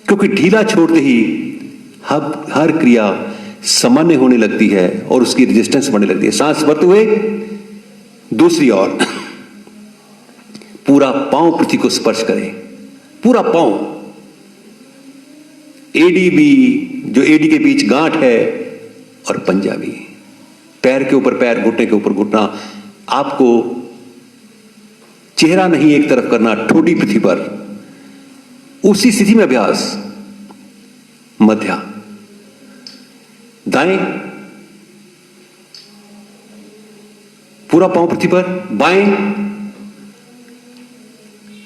क्योंकि ढीला छोड़ते ही हर क्रिया सामान्य होने लगती है और उसकी रेजिस्टेंस बढ़ने लगती है। सांस भरते हुए दूसरी ओर पूरा पांव पृथ्वी को स्पर्श करें, पूरा पांव। एडी भी, जो एडी के बीच गांठ है, और पंजा भी। पैर के ऊपर पैर, घुटने के ऊपर घुटना। आपको चेहरा नहीं एक तरफ करना, ठोडी पृथ्वी पर। उसी स्थिति में अभ्यास। मध्या, दाएं, पूरा पांव पृथ्वी पर, बाएं,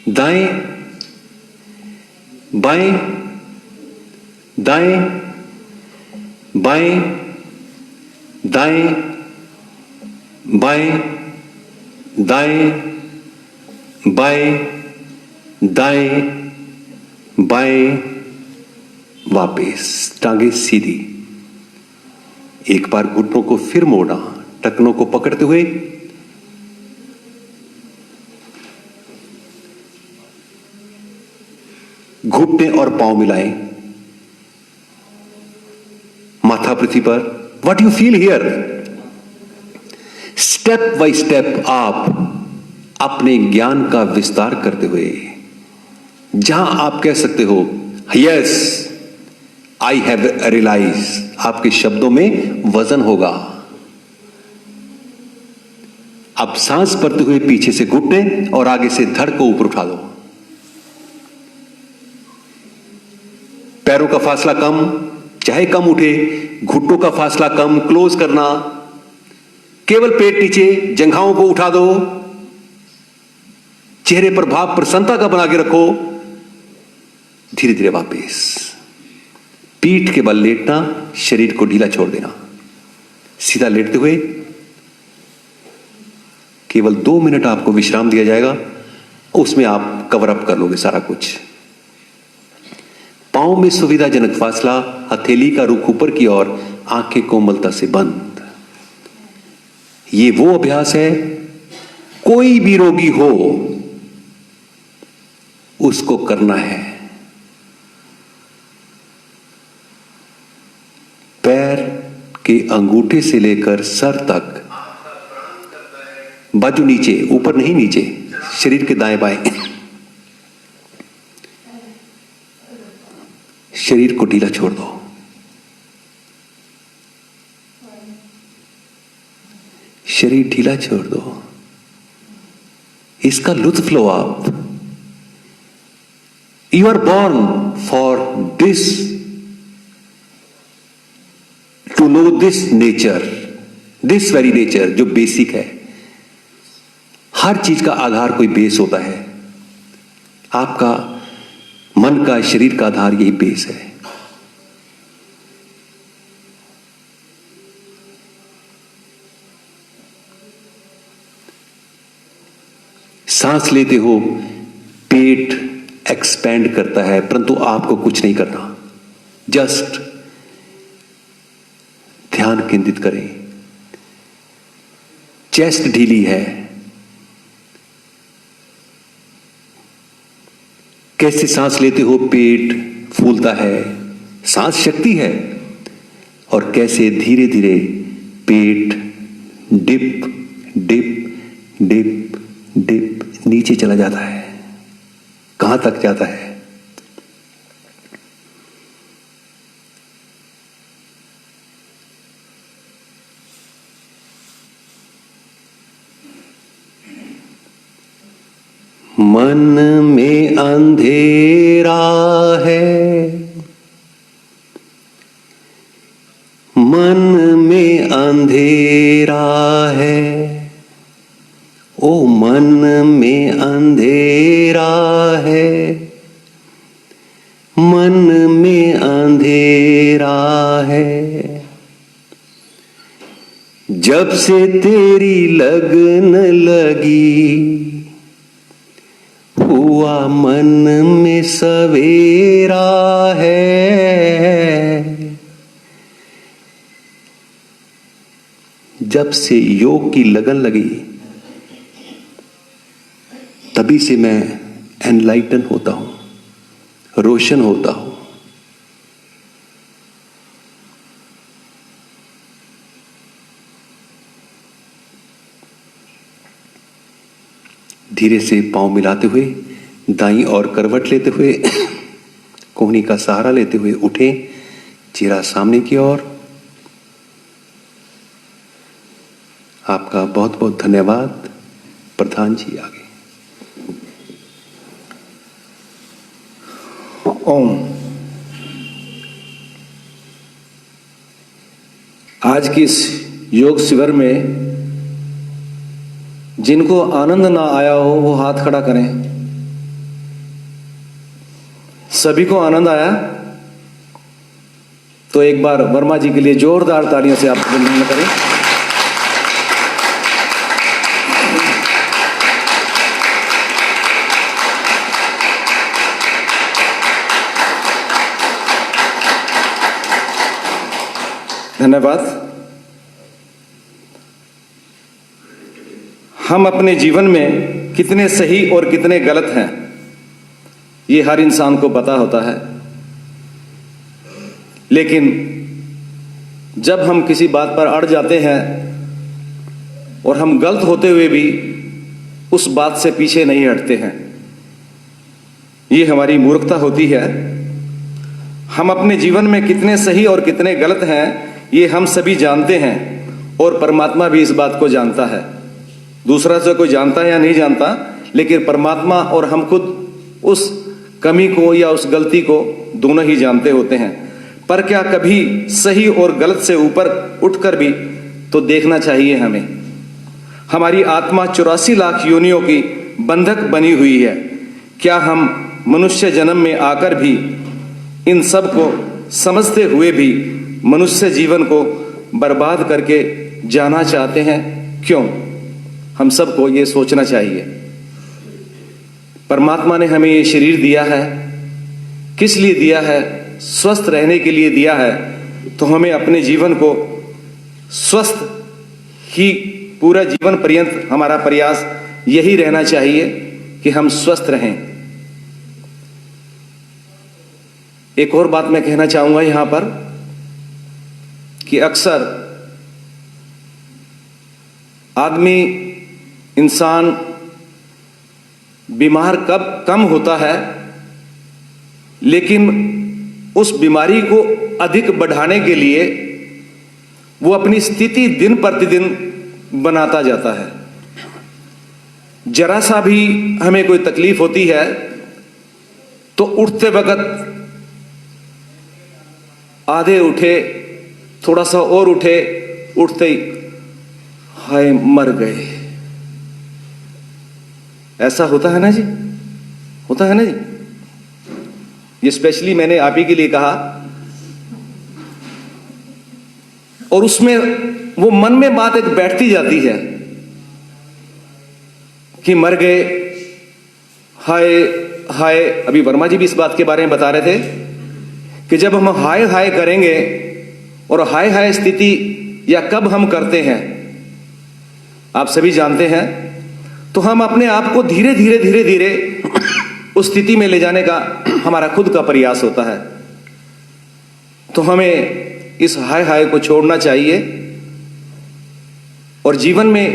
दाएं, बाएं, दाएं, बाएं, दाएं, बाएं, दाएं, बाएं, दाएं, बाएं। वापस टांगे सीधी। एक बार घुटनों को फिर मोड़ना, टखनों को पकड़ते हुए घुटने और पांव मिलाएं, माथा पृथ्वी पर। What you feel here? Step by step आप अपने ज्ञान का विस्तार करते हुए, जहां आप कह सकते हो यस आई हैव रियलाइज, आपके शब्दों में वजन होगा। अब सांस भरते हुए पीछे से घुटने और आगे से धड़ को ऊपर उठा दो। पैरों का फासला कम, चाहे कम उठे, घुटनों का फासला कम, क्लोज करना। केवल पेट नीचे, जंघाओं को उठा दो। चेहरे पर भाव प्रसन्नता का बना के रखो। धीरे धीरे वापस पीठ के बल लेटना, शरीर को ढीला छोड़ देना। सीधा लेटते हुए केवल 2 मिनट आपको विश्राम दिया जाएगा, उसमें आप कवर अप कर लोगे सारा कुछ। पांव में सुविधाजनक फासला, हथेली का रुख ऊपर की ओर, आंखें कोमलता से बंद। ये वो अभ्यास है, कोई भी रोगी हो उसको करना है। पैर के अंगूठे से लेकर सर तक, बाजू नीचे, ऊपर नहीं नीचे, शरीर के दाएं बाएं। शरीर को ढीला छोड़ दो। शरीर ढीला छोड़ दो। इसका लुत्फ लो आप। You are born for this, to know this nature, this very nature जो बेसिक है। हर चीज का आधार कोई बेस होता है। आपका मन का, शरीर का आधार यही बेस है। सांस लेते हो, पेट एक्सपैंड करता है, परंतु आपको कुछ नहीं करना। जस्ट ध्यान केंद्रित करें। चेस्ट ढीली है। कैसे सांस लेते हो, पेट फूलता है, सांस शक्ति है। और कैसे धीरे धीरे पेट डिप डिप डिप डिप नीचे चला जाता है। कहां तक जाता है? मन में अंधेरा है, मन में अंधेरा है, ओ मन में अंधेरा है, मन में अंधेरा है। जब से तेरी लगन लगी, हुआ मन में सवेरा है। जब से योग की लगन लगी, तभी से मैं एनलाइटन होता हूं, रोशन होता हूं। धीरे से पांव मिलाते हुए, दाईं ओर करवट लेते हुए, कोहनी का सहारा लेते हुए उठें, चेहरा सामने की ओर। आपका बहुत बहुत धन्यवाद। प्रधान जी आगे। ओम। आज की इस योग शिविर में जिनको आनंद ना आया हो वो हाथ खड़ा करें। सभी को आनंद आया तो एक बार वर्मा जी के लिए जोरदार तालियों से आप अभिनंदन करें। धन्यवाद। हम अपने जीवन में कितने सही और कितने गलत हैं, ये हर इंसान को पता होता है। लेकिन जब हम किसी बात पर अड़ जाते हैं और हम गलत होते हुए भी उस बात से पीछे नहीं हटते हैं, ये हमारी मूर्खता होती है। हम अपने जीवन में कितने सही और कितने गलत हैं, ये हम सभी जानते हैं और परमात्मा भी इस बात को जानता है। दूसरा से कोई जानता है या नहीं जानता, लेकिन परमात्मा और हम खुद उस कमी को या उस गलती को दोनों ही जानते होते हैं। पर क्या कभी सही और गलत से ऊपर उठकर भी तो देखना चाहिए हमें। हमारी आत्मा 84 लाख योनियों की बंधक बनी हुई है। क्या हम मनुष्य जन्म में आकर भी इन सब को समझते हुए भी मनुष्य जीवन को बर्बाद करके जाना चाहते हैं? क्यों? हम सबको ये सोचना चाहिए। परमात्मा ने हमें ये शरीर दिया है, किस लिए दिया है? स्वस्थ रहने के लिए दिया है। तो हमें अपने जीवन को स्वस्थ ही पूरा जीवन पर्यंत हमारा प्रयास यही रहना चाहिए कि हम स्वस्थ रहें। एक और बात मैं कहना चाहूंगा यहां पर कि अक्सर आदमी, इंसान बीमार कम होता है, लेकिन उस बीमारी को अधिक बढ़ाने के लिए वो अपनी स्थिति दिन प्रतिदिन बनाता जाता है। जरा सा भी हमें कोई तकलीफ होती है तो उठते वक्त आधे उठे, थोड़ा सा और उठे, उठते ही हाय मर गए। ऐसा होता है ना जी, होता है ना जी। ये स्पेशली मैंने आप ही के लिए कहा। और उसमें वो मन में बात एक बैठती जाती है कि मर गए, हाय हाय। अभी वर्मा जी भी इस बात के बारे में बता रहे थे कि जब हम हाय हाय करेंगे, और हाय हाय स्थिति या कब हम करते हैं आप सभी जानते हैं, तो हम अपने आप को धीरे धीरे धीरे धीरे उस स्थिति में ले जाने का हमारा खुद का प्रयास होता है। तो हमें इस हाय हाय को छोड़ना चाहिए। और जीवन में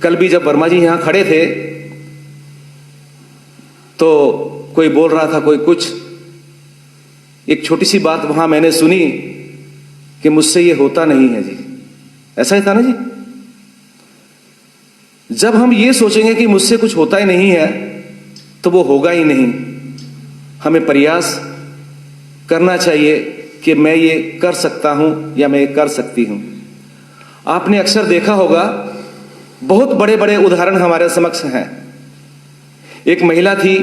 कल भी जब वर्मा जी यहां खड़े थे तो कोई बोल रहा था, कोई कुछ, एक छोटी सी बात वहां मैंने सुनी कि मुझसे ये होता नहीं है जी। ऐसा ही था ना जी। जब हम ये सोचेंगे कि मुझसे कुछ होता ही नहीं है तो वो होगा ही नहीं। हमें प्रयास करना चाहिए कि मैं ये कर सकता हूं या मैं ये कर सकती हूं। आपने अक्सर देखा होगा, बहुत बड़े बड़े उदाहरण हमारे समक्ष हैं। एक महिला थी,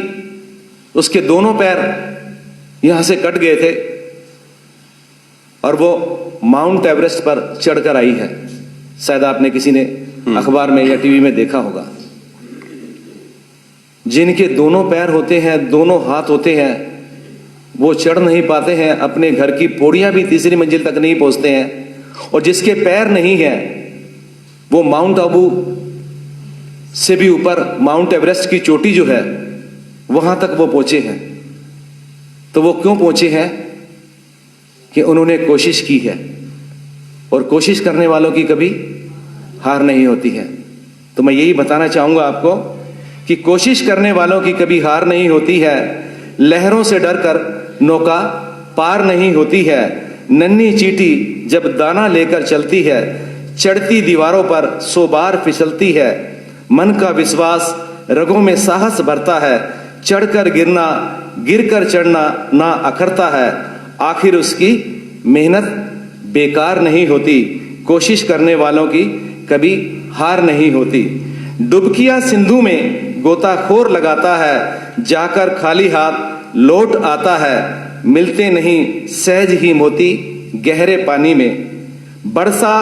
उसके दोनों पैर यहां से कट गए थे और वो माउंट एवरेस्ट पर चढ़कर आई है। शायद आपने किसी ने अखबार में या टीवी में देखा होगा। जिनके दोनों पैर होते हैं, दोनों हाथ होते हैं, वो चढ़ नहीं पाते हैं, अपने घर की पौड़ियां भी तीसरी मंजिल तक नहीं पहुंचते हैं। और जिसके पैर नहीं है वो माउंट आबू से भी ऊपर, माउंट एवरेस्ट की चोटी जो है वहां तक वो पहुंचे हैं। तो वो क्यों पहुंचे हैं? कि उन्होंने कोशिश की है, और कोशिश करने वालों की कभी हार नहीं होती है। तो मैं यही बताना चाहूंगा आपको कि कोशिश करने वालों की कभी हार नहीं होती है। लहरों से डरकर नौका पार नहीं होती है। नन्ही चींटी जब दाना लेकर चलती है, चढ़ती दीवारों पर 100 बार फिसलती है। मन का विश्वास रगों में साहस भरता है। चढ़कर गिरना, गिरकर चढ़ना ना अखरता है। आखिर उसकी मेहनत बेकार नहीं होती। कोशिश करने वालों की कभी हार नहीं होती। डुबकियां सिंधु में गोताखोर लगाता है, जाकर खाली हाथ लौट आता है। मिलते नहीं सहज ही मोती गहरे पानी में। बरसा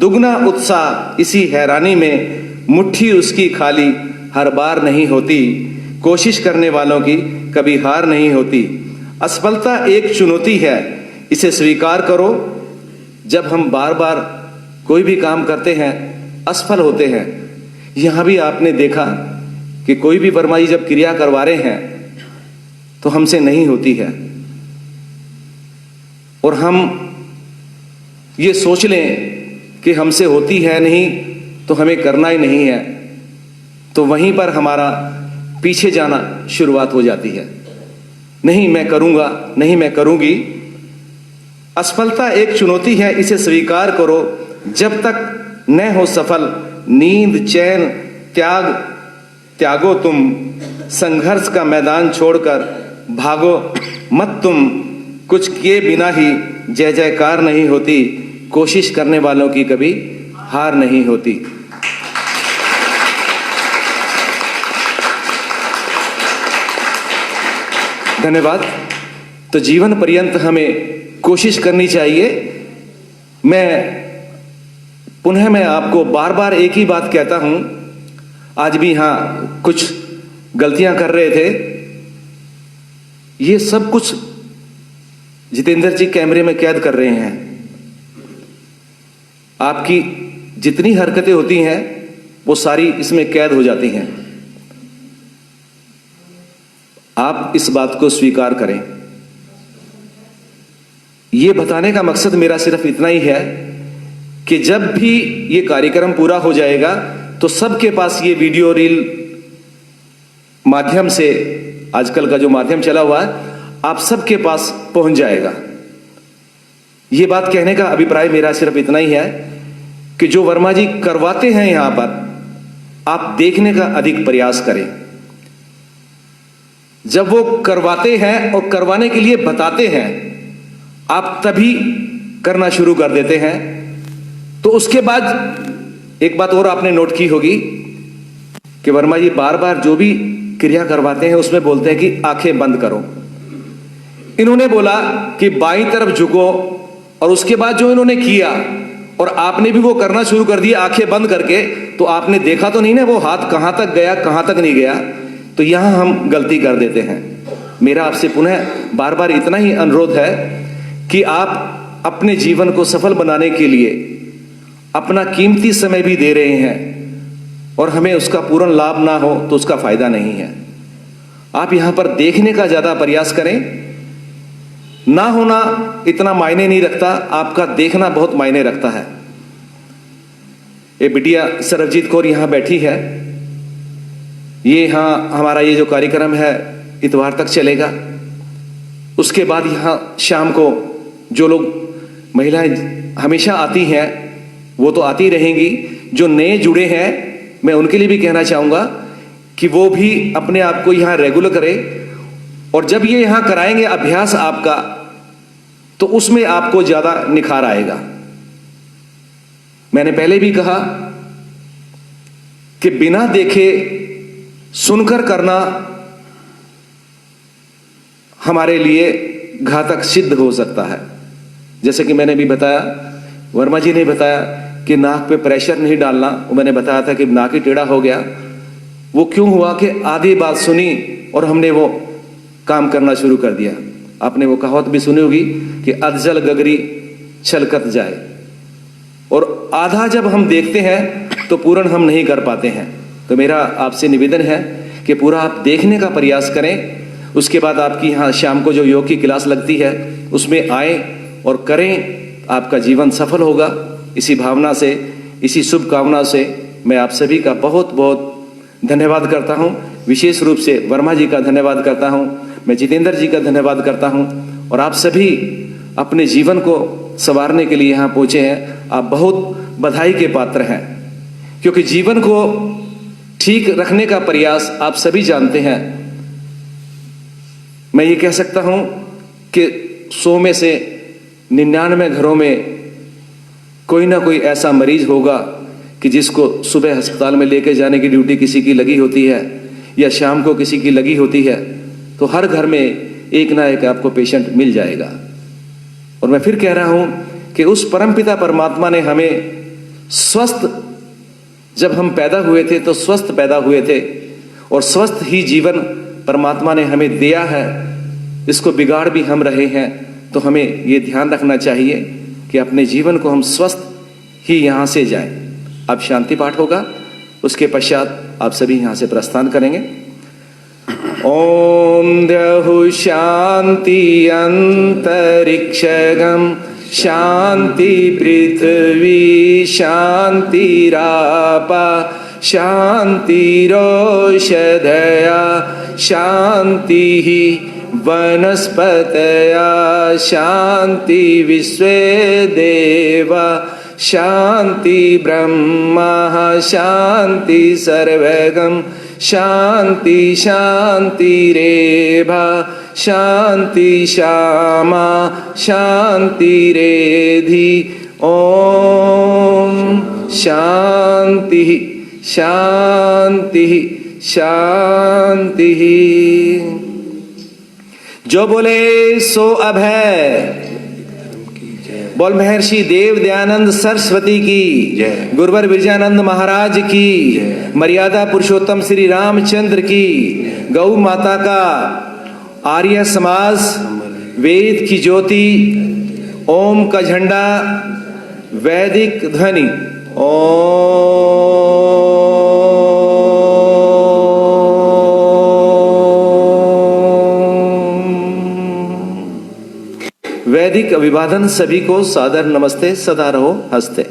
दुगना उत्साह इसी हैरानी में। मुट्ठी उसकी खाली हर बार नहीं होती। कोशिश करने वालों की कभी हार नहीं होती। असफलता एक चुनौती है, इसे स्वीकार करो। जब हम बार बार कोई भी काम करते हैं असफल होते हैं, यहां भी आपने देखा कि कोई भी वर्मा जी जब क्रिया करवा रहे हैं तो हमसे नहीं होती है, और हम ये सोच लें कि हमसे होती है नहीं तो हमें करना ही नहीं है, तो वहीं पर हमारा पीछे जाना शुरुआत हो जाती है। नहीं मैं करूंगा, नहीं मैं करूंगी। असफलता एक चुनौती है, इसे स्वीकार करो। जब तक न हो सफल, नींद चैन त्यागो तुम, संघर्ष का मैदान छोड़कर भागो मत तुम। कुछ किए बिना ही जय जयकार नहीं होती, कोशिश करने वालों की कभी हार नहीं होती। धन्यवाद। तो जीवन पर्यंत हमें कोशिश करनी चाहिए। मैं आपको बार बार एक ही बात कहता हूं, आज भी यहां कुछ गलतियां कर रहे थे, ये सब कुछ जितेंद्र जी कैमरे में कैद कर रहे हैं। आपकी जितनी हरकतें होती हैं वो सारी इसमें कैद हो जाती हैं। आप इस बात को स्वीकार करें। यह बताने का मकसद मेरा सिर्फ इतना ही है कि जब भी ये कार्यक्रम पूरा हो जाएगा तो सबके पास ये वीडियो रील माध्यम से, आजकल का जो माध्यम चला हुआ है, आप सबके पास पहुंच जाएगा। ये बात कहने का अभिप्राय मेरा सिर्फ इतना ही है कि जो वर्मा जी करवाते हैं यहां पर, आप देखने का अधिक प्रयास करें। जब वो करवाते हैं और करवाने के लिए बताते हैं, आप तभी करना शुरू कर देते हैं। तो उसके बाद एक बात और आपने नोट की होगी कि वर्मा जी बार बार जो भी क्रिया करवाते हैं उसमें बोलते हैं कि आंखें बंद करो। इन्होंने बोला कि बाईं तरफ झुको, और उसके बाद जो इन्होंने किया और आपने भी वो करना शुरू कर दिया आंखें बंद करके, तो आपने देखा तो नहीं ना वो हाथ कहां तक गया कहां तक नहीं गया। तो यहां हम गलती कर देते हैं। मेरा आपसे पुनः बार बार इतना ही अनुरोध है कि आप अपने जीवन को सफल बनाने के लिए अपना कीमती समय भी दे रहे हैं, और हमें उसका पूर्ण लाभ ना हो तो उसका फायदा नहीं है। आप यहां पर देखने का ज्यादा प्रयास करें। ना होना इतना मायने नहीं रखता, आपका देखना बहुत मायने रखता है। ये बिटिया सरबजीत कौर यहां बैठी है। ये यहां हमारा ये जो कार्यक्रम है इतवार तक चलेगा। उसके बाद यहां शाम को जो लोग महिलाएं हमेशा आती हैं वो तो आती रहेंगी। जो नए जुड़े हैं मैं उनके लिए भी कहना चाहूंगा कि वो भी अपने आप को यहां रेगुलर करें, और जब ये यहां कराएंगे अभ्यास आपका, तो उसमें आपको ज्यादा निखार आएगा। मैंने पहले भी कहा कि बिना देखे सुनकर करना हमारे लिए घातक सिद्ध हो सकता है। जैसे कि मैंने भी बताया, वर्मा जी ने बताया कि नाक पे प्रेशर नहीं डालना। वो मैंने बताया था कि नाक ही टेढ़ा हो गया। वो क्यों हुआ कि आधी बात सुनी और हमने वो काम करना शुरू कर दिया। आपने वो कहावत भी सुनी होगी कि अधजल गगरी छलकत जाए, और आधा जब हम देखते हैं तो पूर्ण हम नहीं कर पाते हैं। तो मेरा आपसे निवेदन है कि पूरा आप देखने का प्रयास करें। उसके बाद आपकी यहाँ शाम को जो योग की क्लास लगती है उसमें आए और करें, आपका जीवन सफल होगा। इसी भावना से, इसी शुभकामना से मैं आप सभी का बहुत बहुत धन्यवाद करता हूँ। विशेष रूप से वर्मा जी का धन्यवाद करता हूँ, मैं जितेंद्र जी का धन्यवाद करता हूँ, और आप सभी अपने जीवन को संवारने के लिए यहाँ पहुँचे हैं। आप बहुत बधाई के पात्र हैं, क्योंकि जीवन को ठीक रखने का प्रयास आप सभी जानते हैं। मैं ये कह सकता हूँ कि 100 में से 99 घरों में कोई ना कोई ऐसा मरीज होगा कि जिसको सुबह अस्पताल में लेके जाने की ड्यूटी किसी की लगी होती है, या शाम को किसी की लगी होती है। तो हर घर में एक ना एक आपको पेशेंट मिल जाएगा। और मैं फिर कह रहा हूं कि उस परमपिता परमात्मा ने हमें स्वस्थ, जब हम पैदा हुए थे तो स्वस्थ पैदा हुए थे, और स्वस्थ ही जीवन परमात्मा ने हमें दिया है। इसको बिगाड़ भी हम रहे हैं। तो हमें ये ध्यान रखना चाहिए कि अपने जीवन को हम स्वस्थ ही यहाँ से जाएं। अब शांति पाठ होगा। उसके पश्चात आप सभी यहाँ से प्रस्थान करेंगे। ओम द्यहु शांति अंतरिक्षगम शांति पृथ्वी शांतिरापा शांतिरोषधया शांति वनस्पतया शांति विश्वे देवा शांति ब्रह्मा शांति सर्वगम शांति शांतिरेभा शांति श्यामा शांतिरेधि ओम शांति शांति शांति। जो बोले सो अभय। बोल महर्षि देव दयानंद सरस्वती की जय। गुरुवर विरजानंद महाराज की मर्यादा पुरुषोत्तम श्री रामचंद्र की गौ माता का आर्य समाज वेद की ज्योति ओम का झंडा वैदिक ध्वनि वैदिक अभिवादन सभी को सादर नमस्ते। सदा रहो हंसते।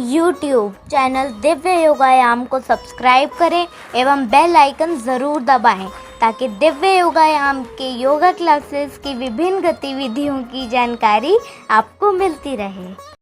YouTube चैनल दिव्य योगायाम को सब्सक्राइब करें एवं बेल आइकन ज़रूर दबाएं ताकि दिव्य योगायाम के योगा क्लासेस की विभिन्न गतिविधियों की जानकारी आपको मिलती रहे।